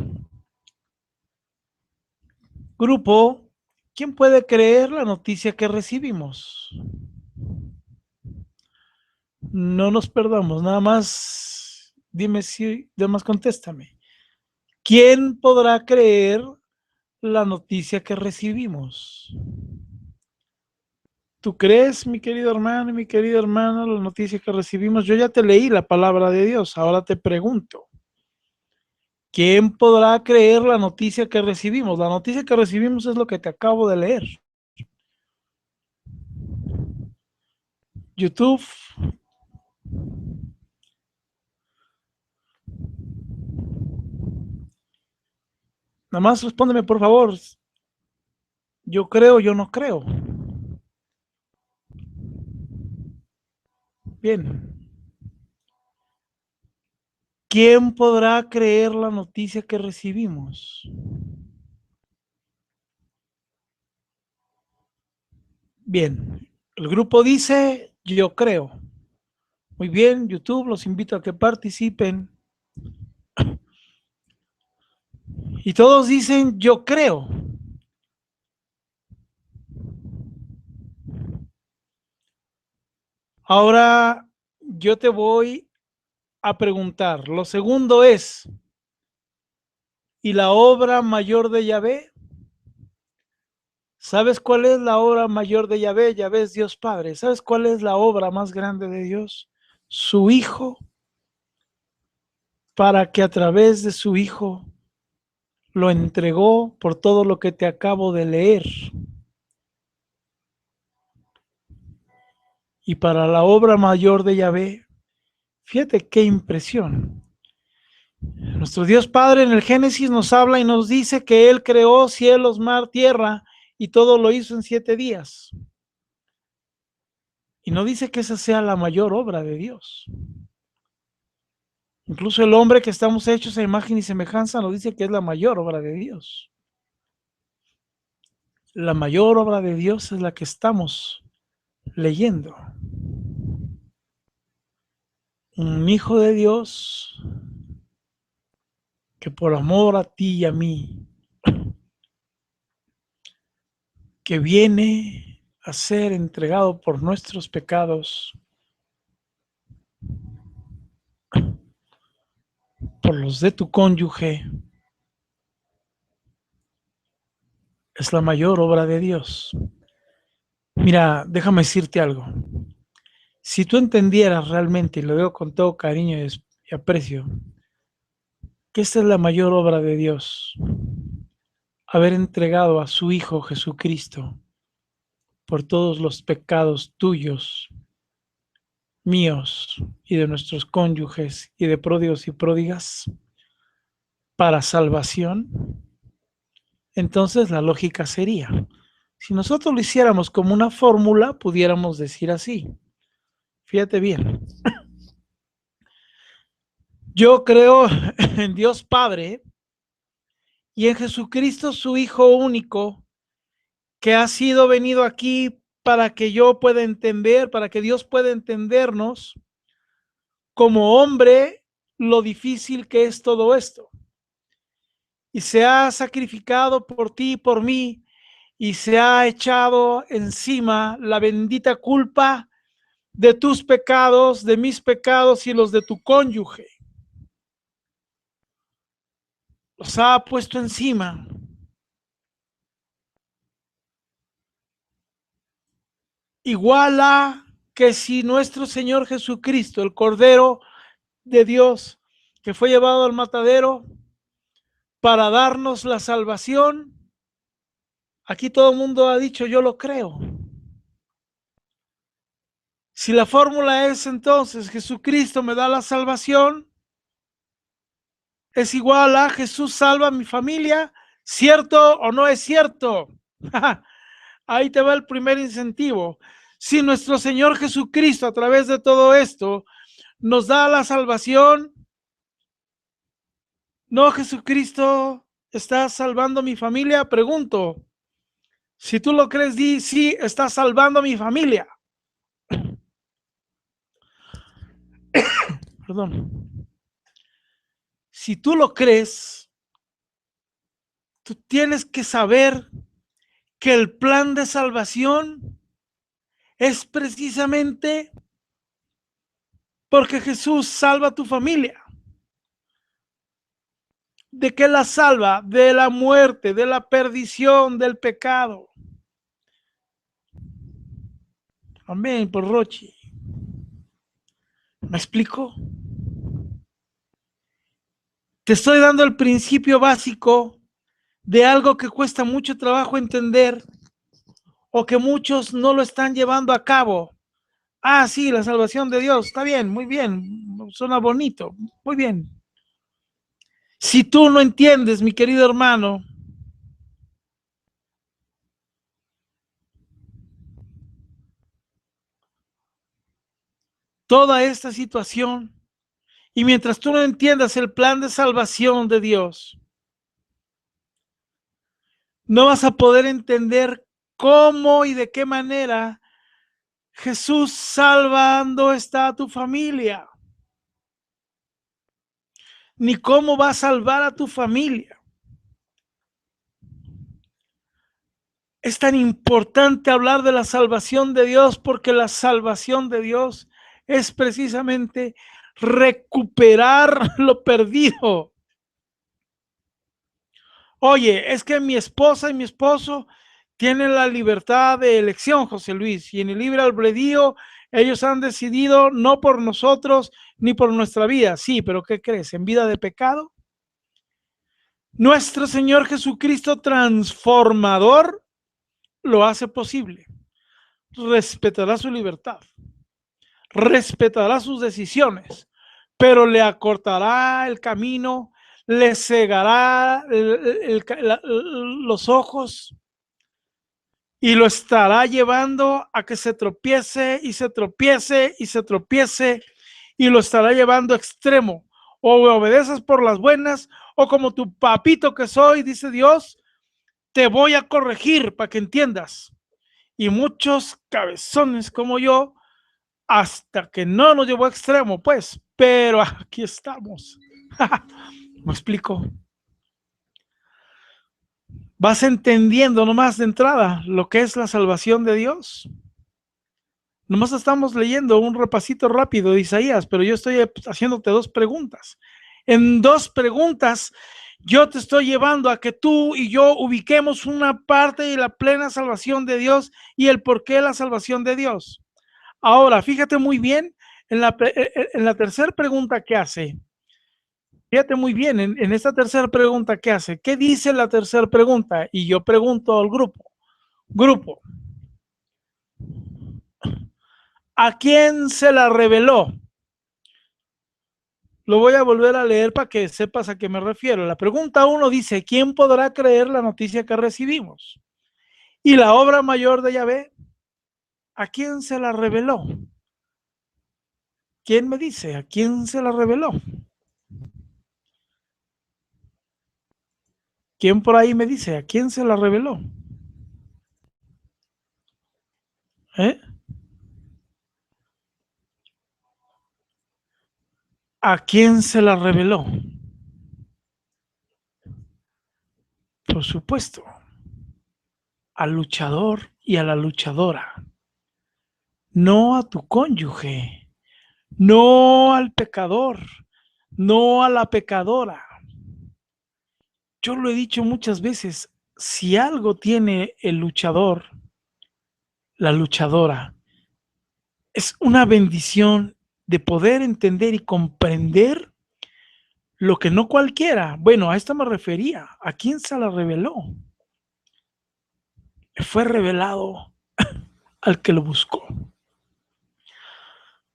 Grupo, ¿quién puede creer la noticia que recibimos? No nos perdamos, nada más dime si, nada más contéstame. ¿Quién podrá creer la noticia que recibimos? ¿Tú crees, mi querido hermano y mi querida hermana, la noticia que recibimos? Yo ya te leí la palabra de Dios, ahora te pregunto. ¿Quién podrá creer la noticia que recibimos? La noticia que recibimos es lo que te acabo de leer. YouTube. Nada más respóndeme, por favor. Yo creo, yo no creo. Bien. ¿Quién podrá creer la noticia que recibimos? Bien. El grupo dice, yo creo. Muy bien, YouTube, los invito a que participen. Y todos dicen, yo creo. Ahora yo te voy a preguntar. Lo segundo es, ¿y la obra mayor de Yahvé? ¿Sabes cuál es la obra mayor de Yahvé? Yahvé es Dios Padre. ¿Sabes cuál es la obra más grande de Dios? Su Hijo, para que a través de su Hijo lo entregó por todo lo que te acabo de leer. Y para la obra mayor de Yahvé, fíjate qué impresión. Nuestro Dios Padre en el Génesis nos habla y nos dice que Él creó cielos, mar, tierra, y todo lo hizo en 7 días. Y no dice que esa sea la mayor obra de Dios. Incluso el hombre que estamos hechos a imagen y semejanza nos dice que es la mayor obra de Dios. La mayor obra de Dios es la que estamos leyendo. Un hijo de Dios que por amor a ti y a mí, que viene a ser entregado por nuestros pecados, por los de tu cónyuge, es la mayor obra de Dios. Mira, déjame decirte algo. Si tú entendieras realmente, y lo digo con todo cariño y aprecio, que esta es la mayor obra de Dios, haber entregado a su Hijo Jesucristo por todos los pecados tuyos, míos y de nuestros cónyuges y de pródigos y pródigas para salvación, entonces la lógica sería, si nosotros lo hiciéramos como una fórmula, pudiéramos decir así, fíjate bien, yo creo en Dios Padre y en Jesucristo su Hijo único, que ha sido venido aquí para que yo pueda entender, para que Dios pueda entendernos como hombre lo difícil que es todo esto. Y se ha sacrificado por ti y por mí, y se ha echado encima la bendita culpa de tus pecados, de mis pecados y los de tu cónyuge. Los ha puesto encima. Igual a que si nuestro Señor Jesucristo, el Cordero de Dios, que fue llevado al matadero para darnos la salvación, aquí todo el mundo ha dicho, yo lo creo. Si la fórmula es entonces Jesucristo me da la salvación, es igual a Jesús salva a mi familia, ¿cierto o no es cierto? Ahí te va el primer incentivo. Si nuestro Señor Jesucristo a través de todo esto nos da la salvación, ¿no Jesucristo está salvando a mi familia? Pregunto. Si tú lo crees, di sí, está salvando a mi familia. Perdón. Si tú lo crees, tú tienes que saber que el plan de salvación es precisamente porque Jesús salva a tu familia. ¿De qué la salva? De la muerte, de la perdición, del pecado. Amén, por Rochi. ¿Me explico? Te estoy dando el principio básico de algo que cuesta mucho trabajo entender o que muchos no lo están llevando a cabo. Ah, sí, la salvación de Dios, está bien, muy bien, suena bonito, muy bien. Si tú no entiendes, mi querido hermano, toda esta situación, y mientras tú no entiendas el plan de salvación de Dios, no vas a poder entender cómo y de qué manera Jesús salvando está a tu familia, ni cómo va a salvar a tu familia. Es tan importante hablar de la salvación de Dios porque la salvación de Dios es precisamente recuperar lo perdido. Oye, es que mi esposa y mi esposo tienen la libertad de elección, José Luis, y en el libre albedrío ellos han decidido no por nosotros ni por nuestra vida. Sí, pero ¿qué crees? ¿En vida de pecado? Nuestro Señor Jesucristo transformador lo hace posible. Respetará su libertad, respetará sus decisiones, pero le acortará el camino, le cegará los ojos y lo estará llevando a que se tropiece y se tropiece y se tropiece y lo estará llevando a extremo. O me obedeces por las buenas o como tu papito que soy, dice Dios, te voy a corregir para que entiendas. Y muchos cabezones como yo, hasta que no nos llevó a extremo, pues, pero aquí estamos. ¿Me explico? Vas entendiendo nomás de entrada lo que es la salvación de Dios. Nomás estamos leyendo un repasito rápido de Isaías, pero yo estoy haciéndote dos preguntas. En dos preguntas, yo te estoy llevando a que tú y yo ubiquemos una parte de la plena salvación de Dios y el porqué de la salvación de Dios. Ahora, fíjate muy bien en la tercera pregunta que hace. Fíjate muy bien en esta tercera pregunta que hace. ¿Qué dice la tercera pregunta? Y yo pregunto al grupo, ¿a quién se la reveló? Lo voy a volver a leer para que sepas a qué me refiero. La pregunta 1 dice, ¿quién podrá creer la noticia que recibimos? Y la obra mayor de Yahvé, ¿a quién se la reveló? ¿Quién me dice? ¿A quién se la reveló? ¿Quién por ahí me dice? ¿A quién se la reveló? ¿Eh? ¿A quién se la reveló? Por supuesto, al luchador y a la luchadora. No a tu cónyuge, no al pecador, no a la pecadora. Yo lo he dicho muchas veces, si algo tiene el luchador, la luchadora, es una bendición de poder entender y comprender lo que no cualquiera. Bueno, a esto me refería. ¿A quién se la reveló? Fue revelado al que lo buscó,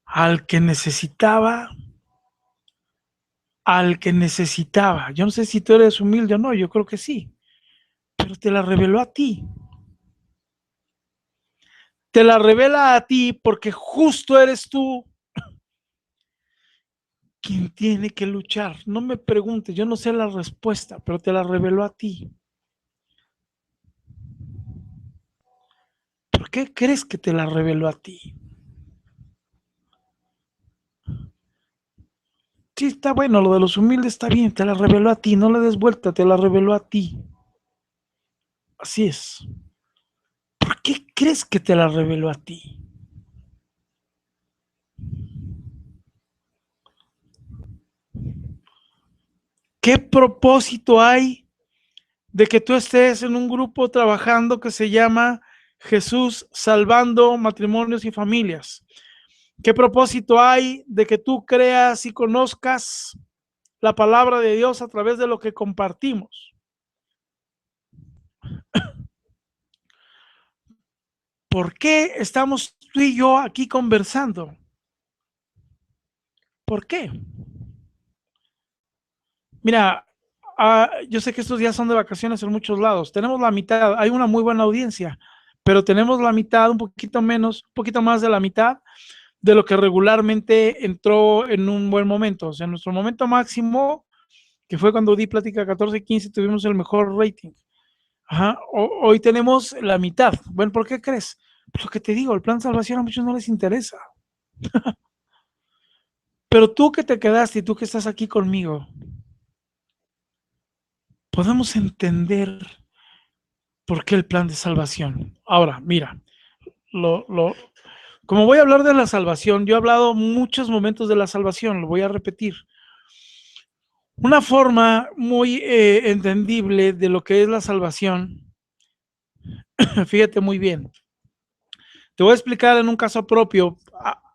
al que necesitaba, al que necesitaba. Yo no sé si tú eres humilde o no, yo creo que sí, pero te la reveló a ti. Te la revela a ti porque justo eres tú quien tiene que luchar. No me preguntes, yo no sé la respuesta, pero te la reveló a ti. ¿Por qué crees que te la reveló a ti? Sí, está bueno, lo de los humildes está bien, te la reveló a ti, no le des vuelta, te la reveló a ti. Así es. ¿Por qué crees que te la reveló a ti? ¿Qué propósito hay de que tú estés en un grupo trabajando que se llama Jesús Salvando Matrimonios y Familias? ¿Qué propósito hay de que tú creas y conozcas la palabra de Dios a través de lo que compartimos? ¿Por qué estamos tú y yo aquí conversando? ¿Por qué? Mira, yo sé que estos días son de vacaciones en muchos lados. Tenemos la mitad, hay una muy buena audiencia, pero tenemos la mitad, un poquito menos, un poquito más de la mitad de lo que regularmente entró en un buen momento. O sea, en nuestro momento máximo, que fue cuando di plática 14-15, tuvimos el mejor rating. Ajá, hoy tenemos la mitad. Bueno, ¿por qué crees? Pues lo que te digo, el plan de salvación a muchos no les interesa. Pero tú que te quedaste y tú que estás aquí conmigo, podemos entender por qué el plan de salvación. Ahora, mira, como voy a hablar de la salvación, yo he hablado muchos momentos de la salvación, lo voy a repetir. Una forma muy entendible de lo que es la salvación, fíjate muy bien, te voy a explicar en un caso propio.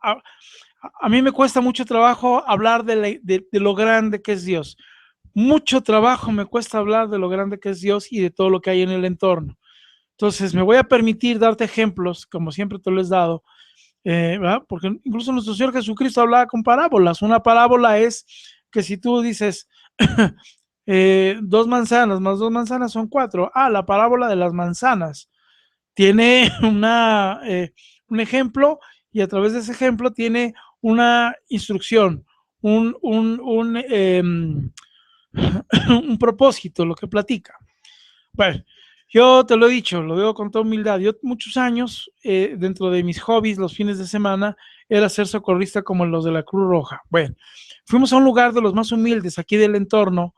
A mí me cuesta mucho trabajo hablar de lo grande que es Dios. Mucho trabajo me cuesta hablar de lo grande que es Dios y de todo lo que hay en el entorno. Entonces, me voy a permitir darte ejemplos, como siempre te lo he dado, ¿verdad? Porque incluso nuestro Señor Jesucristo hablaba con parábolas. Una parábola es que si tú dices 2 manzanas más 2 manzanas son 4. La parábola de las manzanas. tiene un ejemplo, y a través de ese ejemplo tiene una instrucción, un un propósito, lo que platica. Bueno, yo te lo he dicho, lo digo con toda humildad. Yo muchos años, dentro de mis hobbies, los fines de semana, era ser socorrista como los de la Cruz Roja. Bueno, fuimos a un lugar de los más humildes aquí del entorno,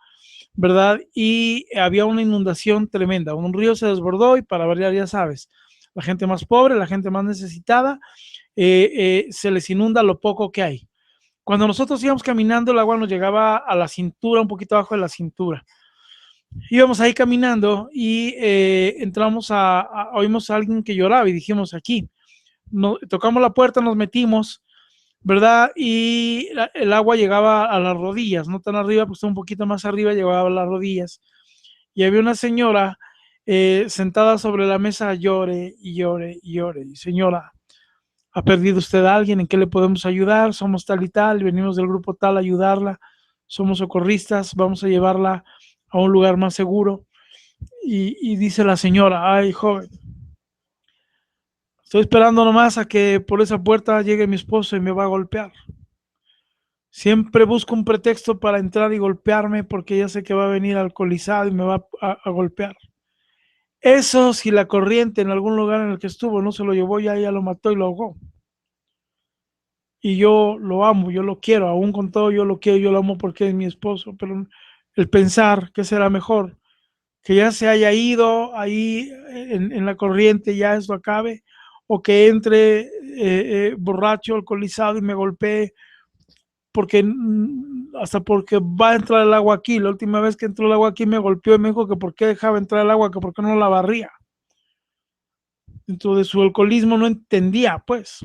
¿verdad? Y había una inundación tremenda. Un río se desbordó y, para variar, ya sabes, la gente más pobre, la gente más necesitada, se les inunda lo poco que hay. Cuando nosotros íbamos caminando, el agua nos llegaba a la cintura, un poquito abajo de la cintura. Íbamos ahí caminando y entramos oímos a alguien que lloraba y dijimos, aquí, tocamos la puerta, nos metimos, ¿verdad? Y el agua llegaba a las rodillas, no tan arriba, pues un poquito más arriba llegaba a las rodillas. Y había una señora sentada sobre la mesa, llore y llore y llore. Y señora, ¿ha perdido usted a alguien? ¿En qué le podemos ayudar? Somos tal y tal, venimos del grupo tal a ayudarla, somos socorristas, vamos a llevarla a un lugar más seguro. Y dice la señora, ay, joven, estoy esperando nomás a que por esa puerta llegue mi esposo y me va a golpear. Siempre busco un pretexto para entrar y golpearme porque ya sé que va a venir alcoholizado y me va a golpear. Eso, si la corriente en algún lugar en el que estuvo no se lo llevó, ya ella lo mató y lo ahogó. Y yo lo amo, yo lo quiero, aún con todo yo lo quiero, yo lo amo porque es mi esposo, pero el pensar que será mejor que ya se haya ido ahí en la corriente, ya esto acabe, o que entre borracho, alcoholizado y me golpee, porque hasta porque va a entrar el agua aquí. La última vez que entró el agua aquí me golpeó y me dijo que por qué dejaba entrar el agua, que por qué no la barría. Dentro de su alcoholismo no entendía, pues.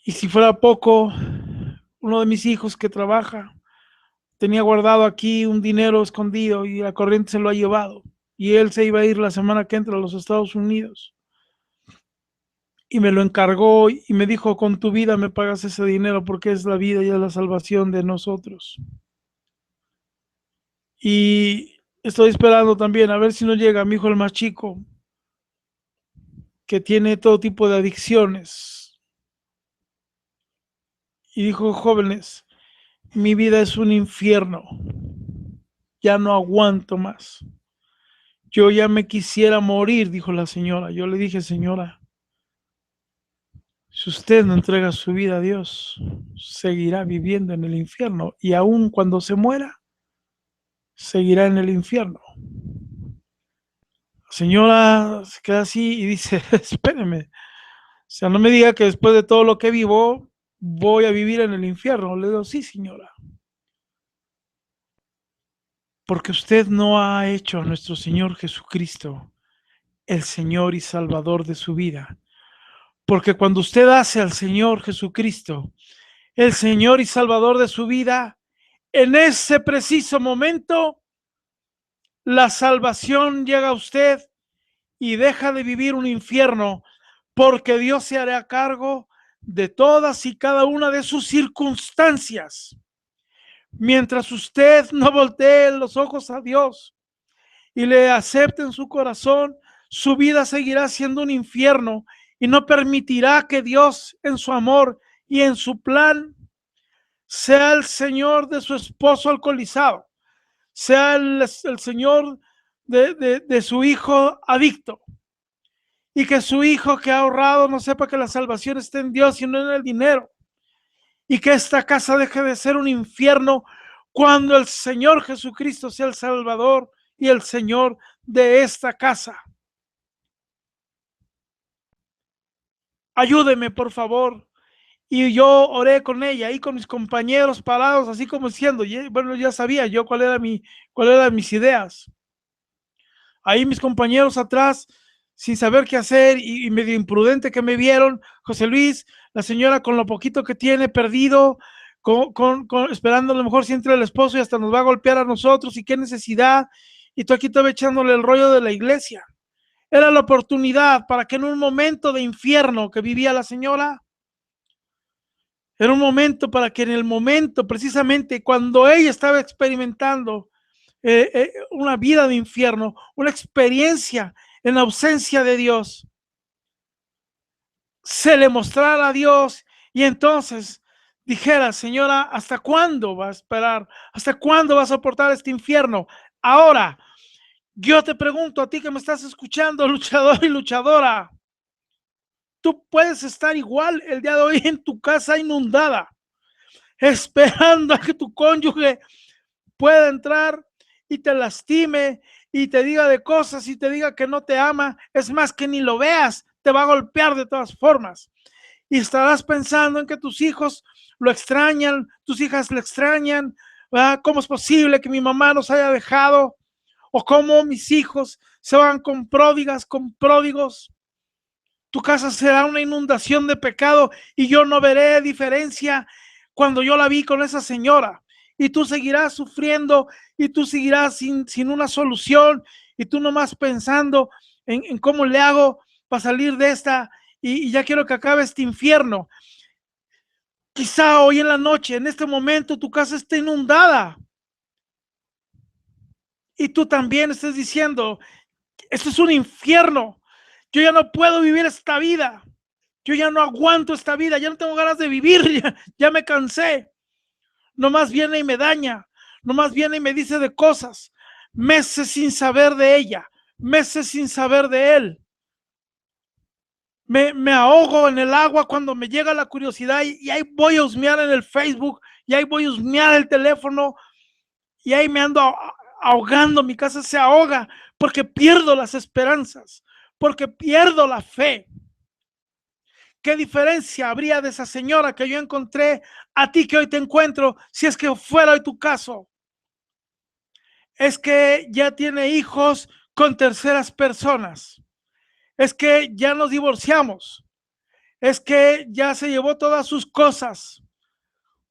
Y si fuera poco, uno de mis hijos que trabaja tenía guardado aquí un dinero escondido y la corriente se lo ha llevado. Y él se iba a ir la semana que entra a los Estados Unidos. Y me lo encargó y me dijo, con tu vida me pagas ese dinero porque es la vida y es la salvación de nosotros. Y estoy esperando también a ver si no llega mi hijo el más chico, que tiene todo tipo de adicciones. Y dijo, jóvenes, mi vida es un infierno, ya no aguanto más. Yo ya me quisiera morir, dijo la señora. Yo le dije, señora, si usted no entrega su vida a Dios, seguirá viviendo en el infierno y aun cuando se muera, seguirá en el infierno. La señora se queda así y dice, espéreme, o sea, no me diga que después de todo lo que vivo, voy a vivir en el infierno. Le digo, sí, señora, porque usted no ha hecho a nuestro Señor Jesucristo el Señor y Salvador de su vida. Porque cuando usted hace al Señor Jesucristo el Señor y Salvador de su vida, en ese preciso momento, la salvación llega a usted y deja de vivir un infierno, porque Dios se hará cargo de todas y cada una de sus circunstancias. Mientras usted no voltee los ojos a Dios y le acepte en su corazón, su vida seguirá siendo un infierno y no permitirá que Dios, en su amor y en su plan, sea el Señor de su esposo alcoholizado, sea el Señor de su hijo adicto, y que su hijo que ha ahorrado no sepa que la salvación está en Dios y no en el dinero, y que esta casa deje de ser un infierno cuando el Señor Jesucristo sea el Salvador y el Señor de esta casa. Ayúdeme, por favor. Y yo oré con ella y con mis compañeros parados, así como diciendo, bueno, ya sabía yo cuáles eran mis ideas. Ahí mis compañeros atrás, sin saber qué hacer y medio imprudente que me vieron, José Luis, la señora con lo poquito que tiene perdido, esperando a lo mejor si entra el esposo y hasta nos va a golpear a nosotros, y qué necesidad, y tú aquí estaba echándole el rollo de la iglesia. Era la oportunidad para que en un momento de infierno que vivía la señora, era un momento para que en el momento, precisamente cuando ella estaba experimentando una vida de infierno, una experiencia en ausencia de Dios, se le mostrara a Dios y entonces dijera, Señora, ¿hasta cuándo va a esperar? ¿Hasta cuándo va a soportar este infierno? Ahora, yo te pregunto a ti que me estás escuchando, luchador y luchadora, tú puedes estar igual el día de hoy en tu casa inundada, esperando a que tu cónyuge pueda entrar y te lastime y te diga de cosas y te diga que no te ama. Es más, que ni lo veas, te va a golpear de todas formas. Y estarás pensando en que tus hijos lo extrañan, tus hijas lo extrañan. ¿Verdad? ¿Cómo es posible que mi mamá nos haya dejado? ¿O cómo mis hijos se van con pródigas, con pródigos? Tu casa será una inundación de pecado y yo no veré diferencia cuando yo la vi con esa señora. Y tú seguirás sufriendo y tú seguirás sin una solución y tú nomás pensando en cómo le hago para salir de esta y ya quiero que acabe este infierno. Quizá hoy en la noche, en este momento, tu casa esté inundada y tú también estés diciendo, esto es un infierno, yo ya no puedo vivir esta vida. Yo ya no aguanto esta vida, ya no tengo ganas de vivir, ya me cansé. Nomás viene y me daña, nomás viene y me dice de cosas, meses sin saber de ella, meses sin saber de él. Me ahogo en el agua cuando me llega la curiosidad y ahí voy a husmear en el Facebook, y ahí voy a husmear el teléfono, y ahí me ando ahogando, mi casa se ahoga porque pierdo las esperanzas, porque pierdo la fe. ¿Qué diferencia habría de esa señora que yo encontré a ti que hoy te encuentro si es que fuera hoy tu caso? Es que ya tiene hijos con terceras personas. Es que ya nos divorciamos. Es que ya se llevó todas sus cosas.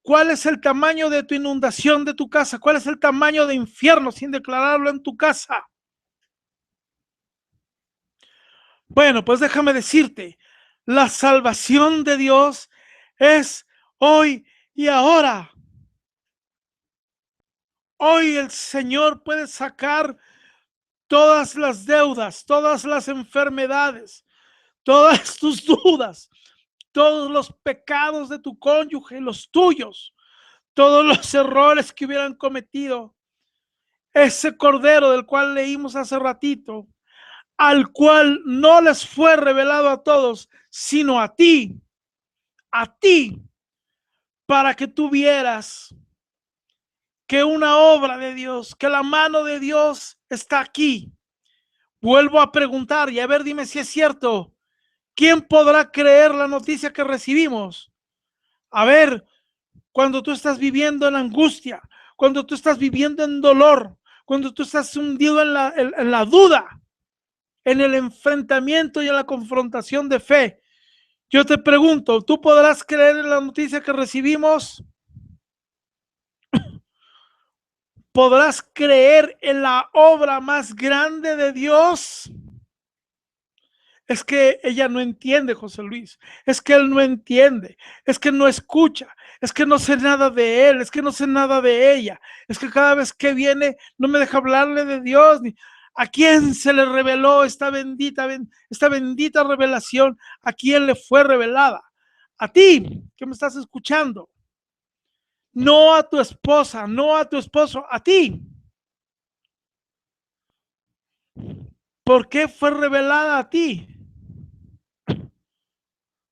¿Cuál es el tamaño de tu inundación de tu casa? ¿Cuál es el tamaño de infierno sin declararlo en tu casa? Bueno, pues déjame decirte, la salvación de Dios es hoy y ahora. Hoy el Señor puede sacar todas las deudas, todas las enfermedades, todas tus dudas, todos los pecados de tu cónyuge, los tuyos, todos los errores que hubieran cometido. Ese cordero del cual leímos hace ratito, al cual no les fue revelado a todos, sino a ti, para que tú vieras que una obra de Dios, que la mano de Dios está aquí. Vuelvo a preguntar y a ver, dime si es cierto. ¿Quién podrá creer la noticia que recibimos? A ver, cuando tú estás viviendo en angustia, cuando tú estás viviendo en dolor, cuando tú estás hundido en la duda, en el enfrentamiento y en la confrontación de fe, yo te pregunto, ¿tú podrás creer en la noticia que recibimos? ¿Podrás creer en la obra más grande de Dios? Es que ella no entiende, José Luis, es que él no entiende, es que no escucha, es que no sé nada de él, es que no sé nada de ella, es que cada vez que viene no me deja hablarle de Dios. ¿A quién se le reveló esta bendita revelación? ¿A quién le fue revelada? A ti, que me estás escuchando. No a tu esposa, no a tu esposo, a ti. ¿Por qué fue revelada a ti?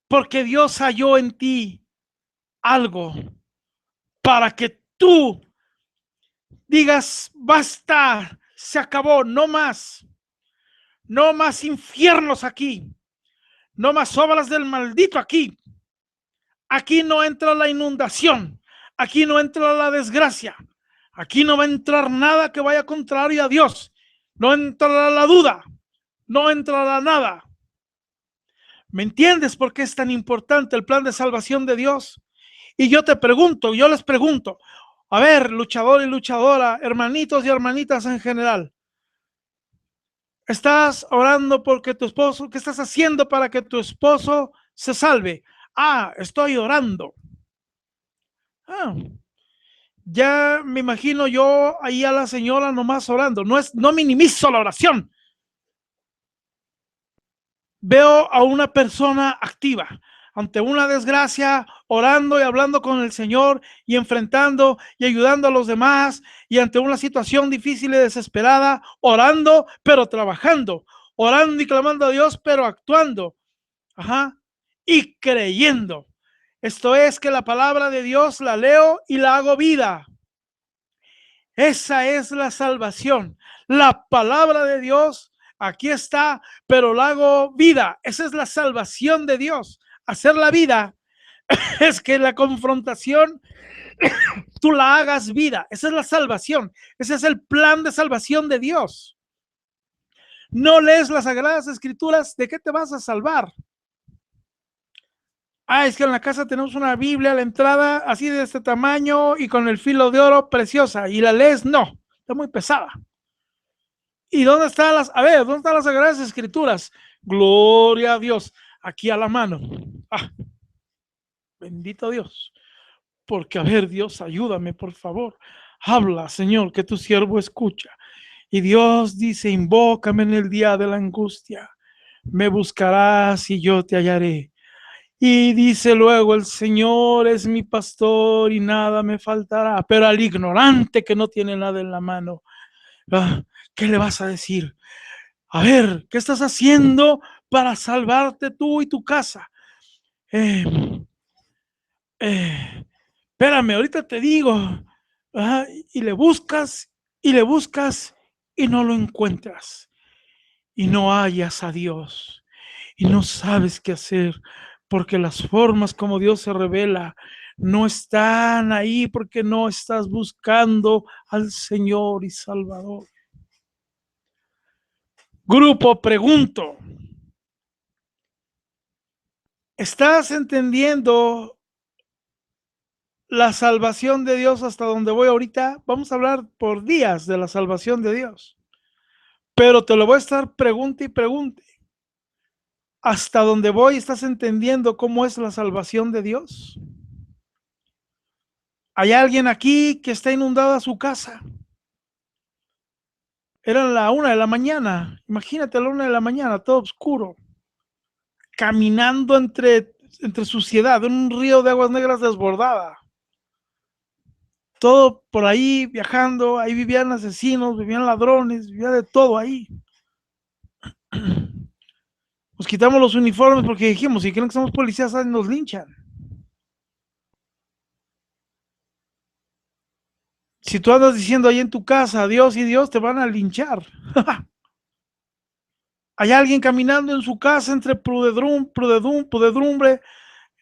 Porque Dios halló en ti algo para que tú digas, basta, se acabó, no más infiernos aquí, no más obras del maldito aquí. Aquí no entra la inundación, aquí no entra la desgracia, aquí no va a entrar nada que vaya contrario a Dios, no entrará la duda, no entrará nada. ¿Me entiendes por qué es tan importante el plan de salvación de Dios? Y yo te pregunto, yo les pregunto, a ver, luchador y luchadora, hermanitos y hermanitas en general, ¿estás orando porque tu esposo, qué estás haciendo para que tu esposo se salve? Ah, estoy orando. Ah, ya me imagino yo ahí a la señora nomás orando. No minimizo la oración. Veo a una persona activa ante una desgracia, orando y hablando con el Señor y enfrentando y ayudando a los demás, y ante una situación difícil y desesperada, orando, pero trabajando, orando y clamando a Dios, pero actuando, ajá, y creyendo. Esto es que la palabra de Dios la leo y la hago vida. Esa es la salvación. La palabra de Dios aquí está, pero la hago vida. Esa es la salvación de Dios. Hacer la vida es que la confrontación tú la hagas vida. Esa es la salvación. Ese es el plan de salvación de Dios. No lees las Sagradas Escrituras, ¿de qué te vas a salvar? Ah, es que en la casa tenemos una Biblia a la entrada, así de este tamaño y con el filo de oro preciosa. Y la lees, no, está muy pesada. ¿Y dónde están dónde están las Sagradas Escrituras? Gloria a Dios, aquí a la mano. Ah, bendito Dios. Porque, a ver, Dios, ayúdame, por favor. Habla, Señor, que tu siervo escucha. Y Dios dice, invócame en el día de la angustia. Me buscarás y yo te hallaré. Y dice luego, el Señor es mi pastor y nada me faltará. Pero al ignorante que no tiene nada en la mano, ¿qué le vas a decir? A ver, ¿qué estás haciendo para salvarte tú y tu casa? Eh, espérame, ahorita te digo. Ajá, y le buscas y le buscas y no lo encuentras. Y no hallas a Dios. Y no sabes qué hacer porque las formas como Dios se revela no están ahí porque no estás buscando al Señor y Salvador. Grupo, pregunto, ¿estás entendiendo la salvación de Dios hasta donde voy ahorita? Vamos a hablar por días de la salvación de Dios, pero te lo voy a estar pregunte y pregunte. ¿Hasta donde voy estás entendiendo cómo es la salvación de Dios? ¿Hay alguien aquí que está inundada su casa? Era la 1 de la mañana, imagínate a la 1 de la mañana, todo oscuro, caminando entre suciedad, en un río de aguas negras desbordada. Todo por ahí viajando, ahí vivían asesinos, vivían ladrones, vivía de todo ahí. Nos quitamos los uniformes porque dijimos, si creen que somos policías, nos linchan. Si tú andas diciendo ahí en tu casa, Dios y Dios, te van a linchar. Hay alguien caminando en su casa entre pudedumbre,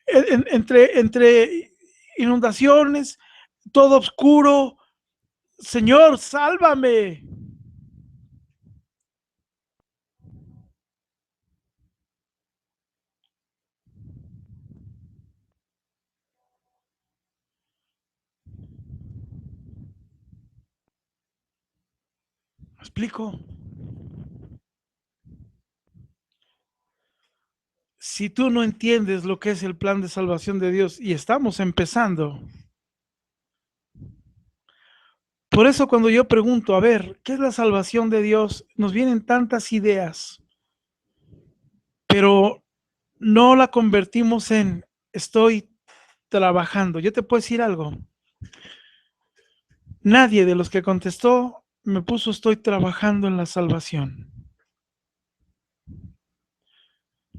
entre inundaciones, todo oscuro. Señor, sálvame. ¿Me explico? Si tú no entiendes lo que es el plan de salvación de Dios y estamos empezando, por eso cuando yo pregunto, a ver, ¿qué es la salvación de Dios? Nos vienen tantas ideas, pero no la convertimos en estoy trabajando. Yo te puedo decir algo. Nadie de los que contestó me puso estoy trabajando en la salvación.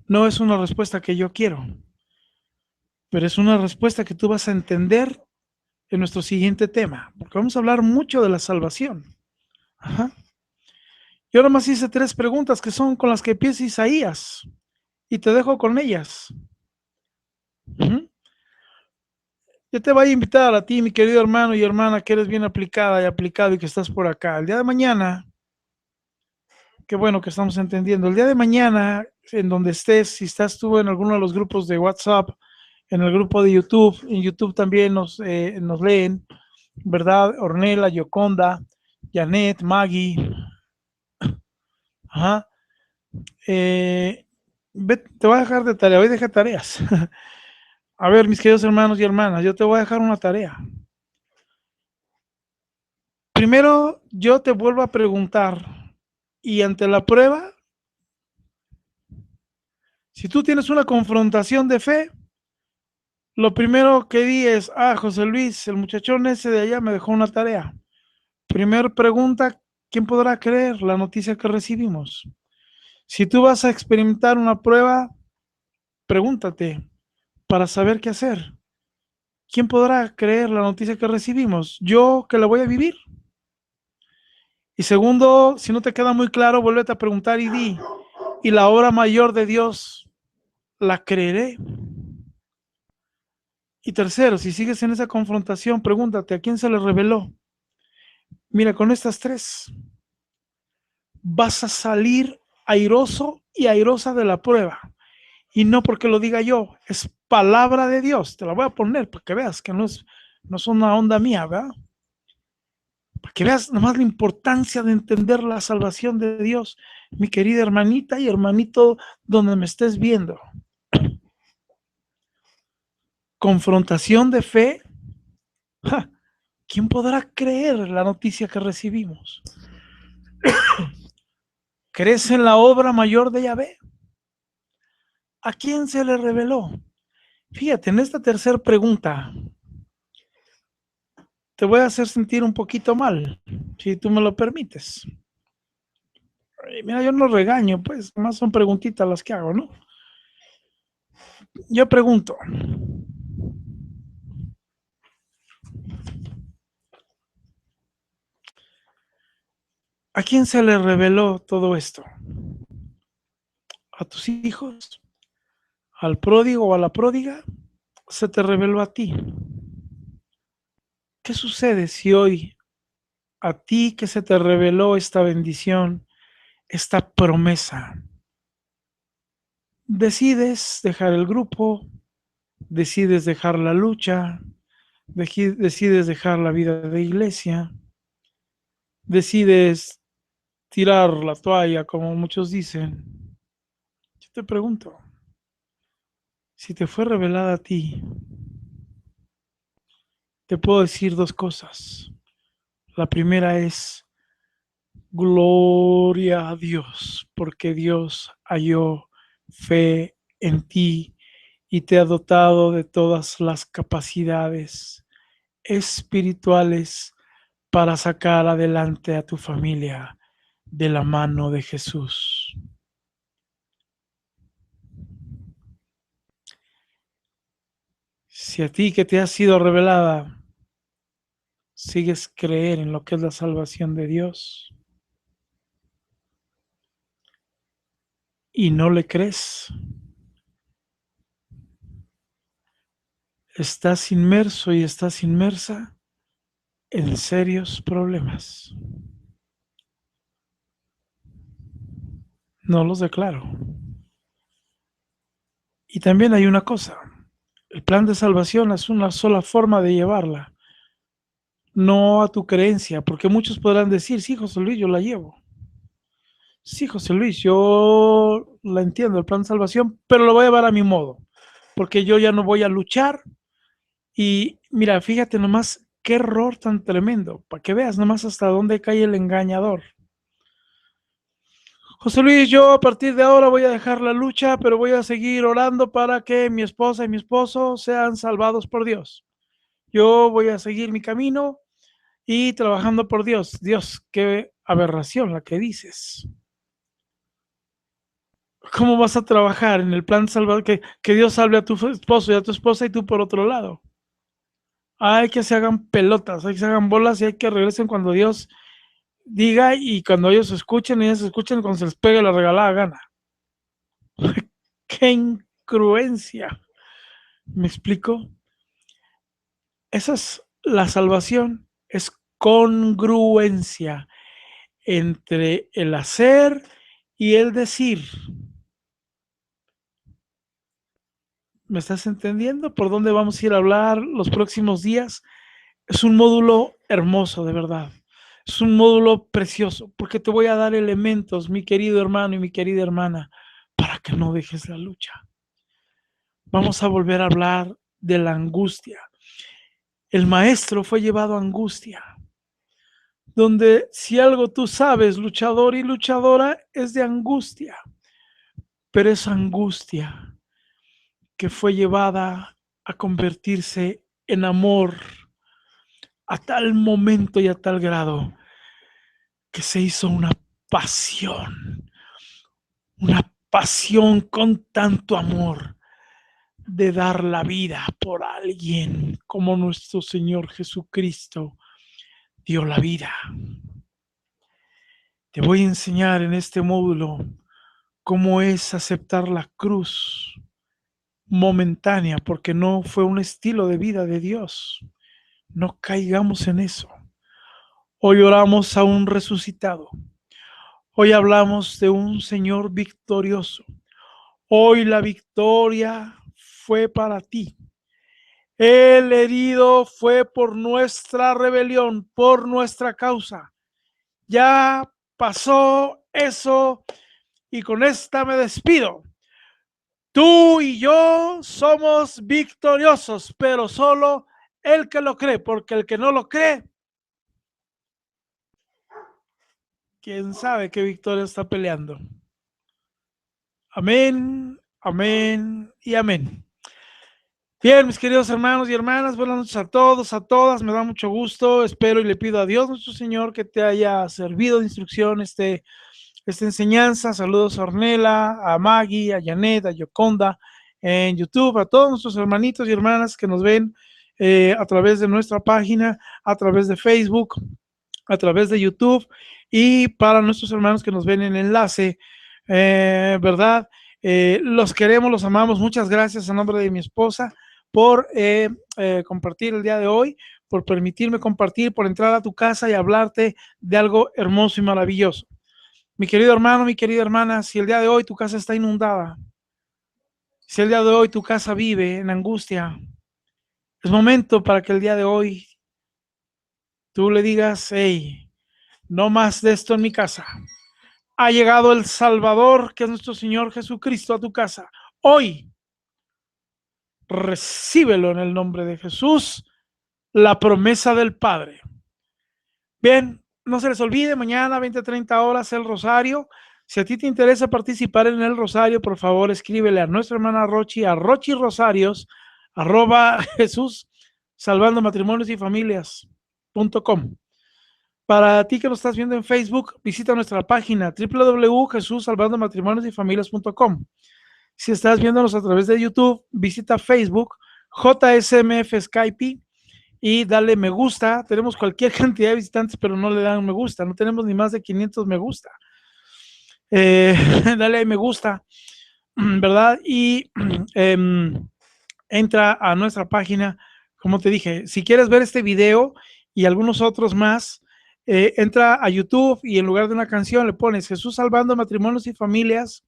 No es una respuesta que yo quiero, pero es una respuesta que tú vas a entender en nuestro siguiente tema, porque vamos a hablar mucho de la salvación. Ajá. Yo nomás hice 3 preguntas que son con las que empieza Isaías y te dejo con ellas. Uh-huh. Yo te voy a invitar a ti, mi querido hermano y hermana, que eres bien aplicada y aplicado y que estás por acá. El día de mañana, qué bueno que estamos entendiendo, el día de mañana, en donde estés, si estás tú en alguno de los grupos de WhatsApp, en el grupo de YouTube, en YouTube también nos leen, ¿verdad? Ornella, Yoconda, Janet, Maggie. Ajá. Te voy a dejar de tarea, hoy dejé tareas. A ver, mis queridos hermanos y hermanas, yo te voy a dejar una tarea. Primero, yo te vuelvo a preguntar, y ante la prueba, Si tú tienes una confrontación de fe, lo primero que di es, José Luis, el muchachón ese de allá me dejó una tarea. Primer pregunta, ¿quién podrá creer la noticia que recibimos? Si tú vas a experimentar una prueba, pregúntate para saber qué hacer. ¿Quién podrá creer la noticia que recibimos? ¿Yo que la voy a vivir? Y segundo, si no te queda muy claro, vuélvete a preguntar y di, ¿y la obra mayor de Dios la creeré? Y tercero, si sigues en esa confrontación, pregúntate, ¿a quién se le reveló? Mira, con estas tres, vas a salir airoso y airosa de la prueba. Y no porque lo diga yo, es palabra de Dios. Te la voy a poner para que veas que no es una onda mía, ¿verdad? Para que veas nomás la importancia de entender la salvación de Dios, mi querida hermanita y hermanito, donde me estés viendo. Confrontación de fe. ¡Ja! ¿Quién podrá creer la noticia que recibimos? ¿Crees en la obra mayor de Yahvé? ¿A quién se le reveló? Fíjate, en esta tercera pregunta, te voy a hacer sentir un poquito mal, si tú me lo permites. Mira, yo no regaño, pues, más son preguntitas las que hago, ¿no? Yo pregunto, ¿a quién se le reveló todo esto? ¿A tus hijos? ¿Al pródigo o a la pródiga? Se te reveló a ti. ¿Qué sucede si hoy a ti que se te reveló esta bendición, esta promesa, decides dejar el grupo, decides dejar la lucha, decides dejar la vida de iglesia, decides tirar la toalla, como muchos dicen? Yo te pregunto, si te fue revelada a ti, te puedo decir dos cosas. La primera es, gloria a Dios, porque Dios halló fe en ti y te ha dotado de todas las capacidades espirituales para sacar adelante a tu familia de la mano de Jesús. Si a ti que te ha sido revelada, sigues creer en lo que es la salvación de Dios y no le crees, estás inmerso y estás inmersa en serios problemas. No los declaro. Y también hay una cosa, el plan de salvación es una sola forma de llevarla, no a tu creencia, porque muchos podrán decir, sí, José Luis, yo la llevo. Sí, José Luis, yo la entiendo, el plan de salvación, pero lo voy a llevar a mi modo, porque yo ya no voy a luchar. Y mira, fíjate nomás qué error tan tremendo, para que veas nomás hasta dónde cae el engañador. José Luis, yo a partir de ahora voy a dejar la lucha, pero voy a seguir orando para que mi esposa y mi esposo sean salvados por Dios. Yo voy a seguir mi camino y trabajando por Dios. Dios, qué aberración la que dices. ¿Cómo vas a trabajar en el plan salvador? Que Dios salve a tu esposo y a tu esposa y tú por otro lado. Hay que se hagan pelotas, hay que se hagan bolas y hay que regresen cuando Dios diga y cuando ellos escuchen y ellos escuchen cuando se les pegue la regalada gana. ¡Qué incongruencia! ¿Me explico? Esa es la salvación, es congruencia entre el hacer y el decir. ¿Me estás entendiendo por dónde vamos a ir a hablar los próximos días? Es un módulo hermoso, de verdad. Es un módulo precioso, porque te voy a dar elementos, mi querido hermano y mi querida hermana, para que no dejes la lucha. Vamos a volver a hablar de la angustia. El maestro fue llevado a angustia, donde si algo tú sabes, luchador y luchadora, es de angustia. pero esa angustia que fue llevada a convertirse en amor a tal momento y a tal grado que se hizo una pasión con tanto amor de dar la vida por alguien como nuestro Señor Jesucristo dio la vida. Te voy a enseñar en este módulo cómo es aceptar la cruz momentánea, porque no fue un estilo de vida de Dios. No caigamos en eso. Hoy oramos a un resucitado. Hoy hablamos de un Señor victorioso. Hoy la victoria fue para ti. El herido fue por nuestra rebelión, por nuestra causa. Ya pasó eso y con esta me despido. Tú y yo somos victoriosos, pero solo el que lo cree, porque el que no lo cree, quién sabe qué victoria está peleando. Amén, amén y amén. Bien, mis queridos hermanos y hermanas, buenas noches a todos, a todas, me da mucho gusto, espero y le pido a Dios nuestro Señor que te haya servido de instrucción esta enseñanza. Saludos a Ornella, a Maggie, a Janet, a Yoconda en YouTube, a todos nuestros hermanitos y hermanas que nos ven a través de nuestra página, a través de Facebook, a través de YouTube, y para nuestros hermanos que nos ven en enlace, ¿verdad? Los queremos, los amamos. Muchas gracias a nombre de mi esposa por compartir el día de hoy, por permitirme compartir, por entrar a tu casa y hablarte de algo hermoso y maravilloso. Mi querido hermano, mi querida hermana, si el día de hoy tu casa está inundada, si el día de hoy tu casa vive en angustia, es momento para que el día de hoy tú le digas: hey, no más de esto en mi casa. Ha llegado el Salvador, que es nuestro Señor Jesucristo, a tu casa. Hoy, recíbelo en el nombre de Jesús, la promesa del Padre. Bien, no se les olvide, mañana 20-30 horas el rosario. Si a ti te interesa participar en el rosario, por favor, escríbele a nuestra hermana Rochi, a rochirosarios, @Jesús salvando matrimonios y familias.com. Para ti que lo estás viendo en Facebook, visita nuestra página www.jesussalvandomatrimoniosYfamilias.com. Si estás viéndonos a través de YouTube, visita Facebook, JSMF Skype, y dale me gusta. Tenemos cualquier cantidad de visitantes, pero no le dan me gusta. No tenemos ni más de 500 me gusta. Dale me gusta, ¿verdad? Y entra a nuestra página. Como te dije, si quieres ver este video y algunos otros más, entra a YouTube y en lugar de una canción le pones Jesús salvando matrimonios y familias.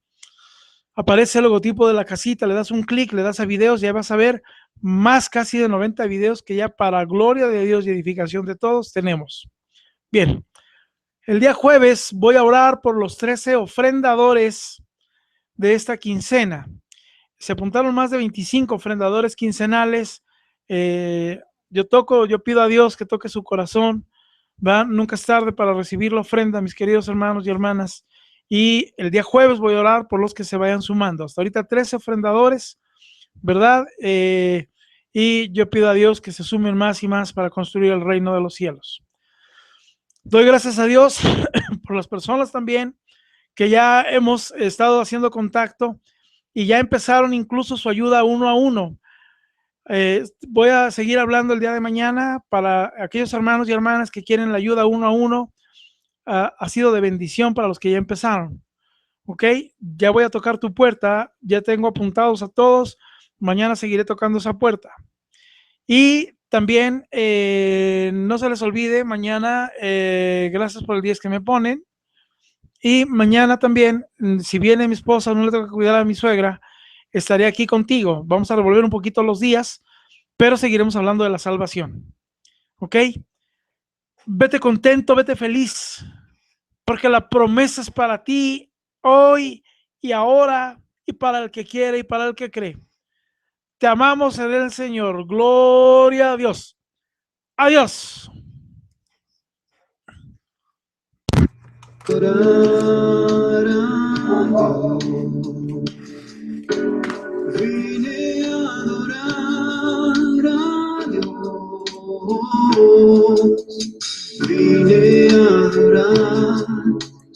Aparece el logotipo de la casita, le das un clic, le das a videos y ya vas a ver más casi de 90 videos que ya para gloria de Dios y edificación de todos tenemos. Bien, el día jueves voy a orar por los 13 ofrendadores de esta quincena. Se apuntaron más de 25 ofrendadores quincenales. Yo pido a Dios que toque su corazón, ¿va? Nunca es tarde para recibir la ofrenda, mis queridos hermanos y hermanas. Y el día jueves voy a orar por los que se vayan sumando. Hasta ahorita 13 ofrendadores, ¿verdad? Y yo pido a Dios que se sumen más y más para construir el reino de los cielos. Doy gracias a Dios por las personas también que ya hemos estado haciendo contacto y ya empezaron incluso su ayuda uno a uno. Voy a seguir hablando el día de mañana para aquellos hermanos y hermanas que quieren la ayuda uno a uno. Ha sido de bendición para los que ya empezaron. Ok, ya voy a tocar tu puerta, ya tengo apuntados a todos, mañana seguiré tocando esa puerta. Y también no se les olvide, mañana, gracias por el 10 que me ponen, y mañana también, si viene mi esposa, no le tengo que cuidar a mi suegra, estaré aquí contigo. Vamos a revolver un poquito los días, pero seguiremos hablando de la salvación. Ok, vete contento, vete feliz, porque la promesa es para ti hoy y ahora y para el que quiere y para el que cree. Te amamos en el Señor. Gloria a Dios. Adiós.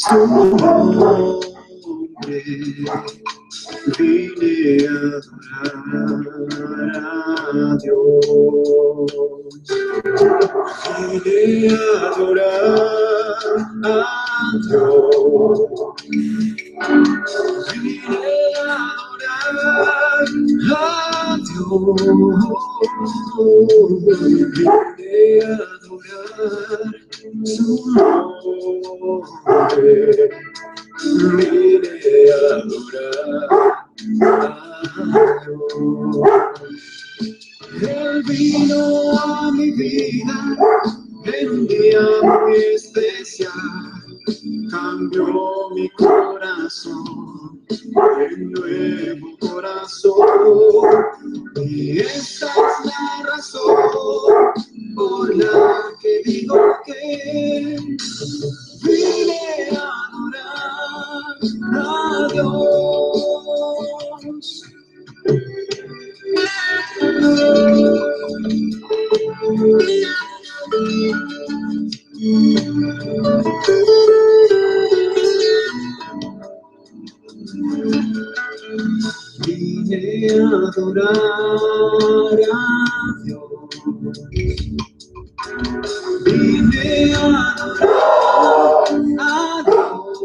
su nombre. Vine a adorar a Dios. Vine a adorar a Dios. Vine a adorar a Dios. Vine a adorar su nombre. Vine a adorar a Dios. Él vino a mi vida en un día muy especial. Cambió mi corazón en nuevo corazón. Y esta es la razón por la que digo que vine a adorar a Dios. Vine a adorar a Dios. Vine a adorar a Dios.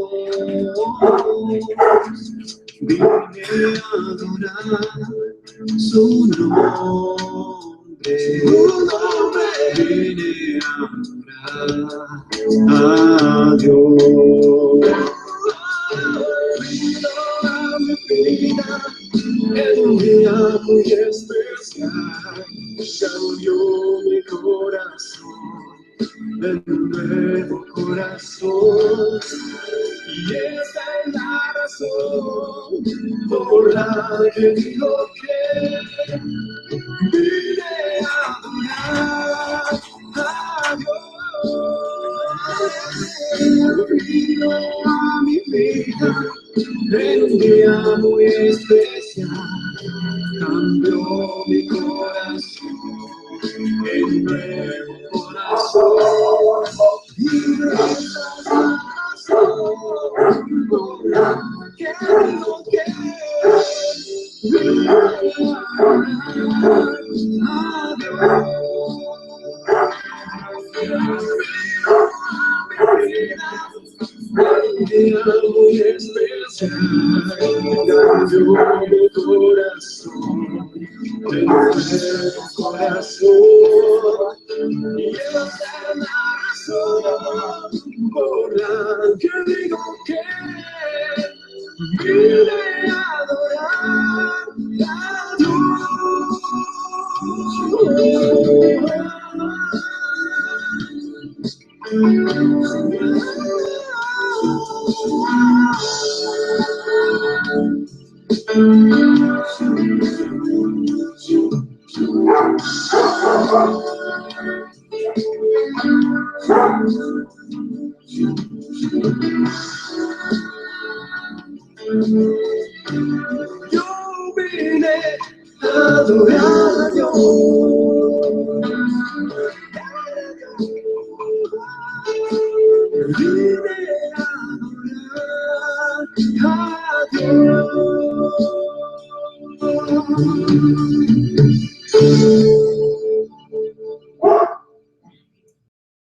Vine a adorar su nombre. Vine a adorar a Dios. En un día muy especial, cambió mi corazón en un nuevo corazón. Y esta es la razón por la que digo que vine a adorar a Dios. Vino a mi vida en un día muy especial, cambió mi corazón en nuevo corazón. Y esa es la razón por la que digo que vine a adorar a Dios. Un día muy especial, cambió mi corazón, en nuevo corazón. Y esa es la razón por la que digo que vine a adorar a Yo vine a adorar a Dios. Vine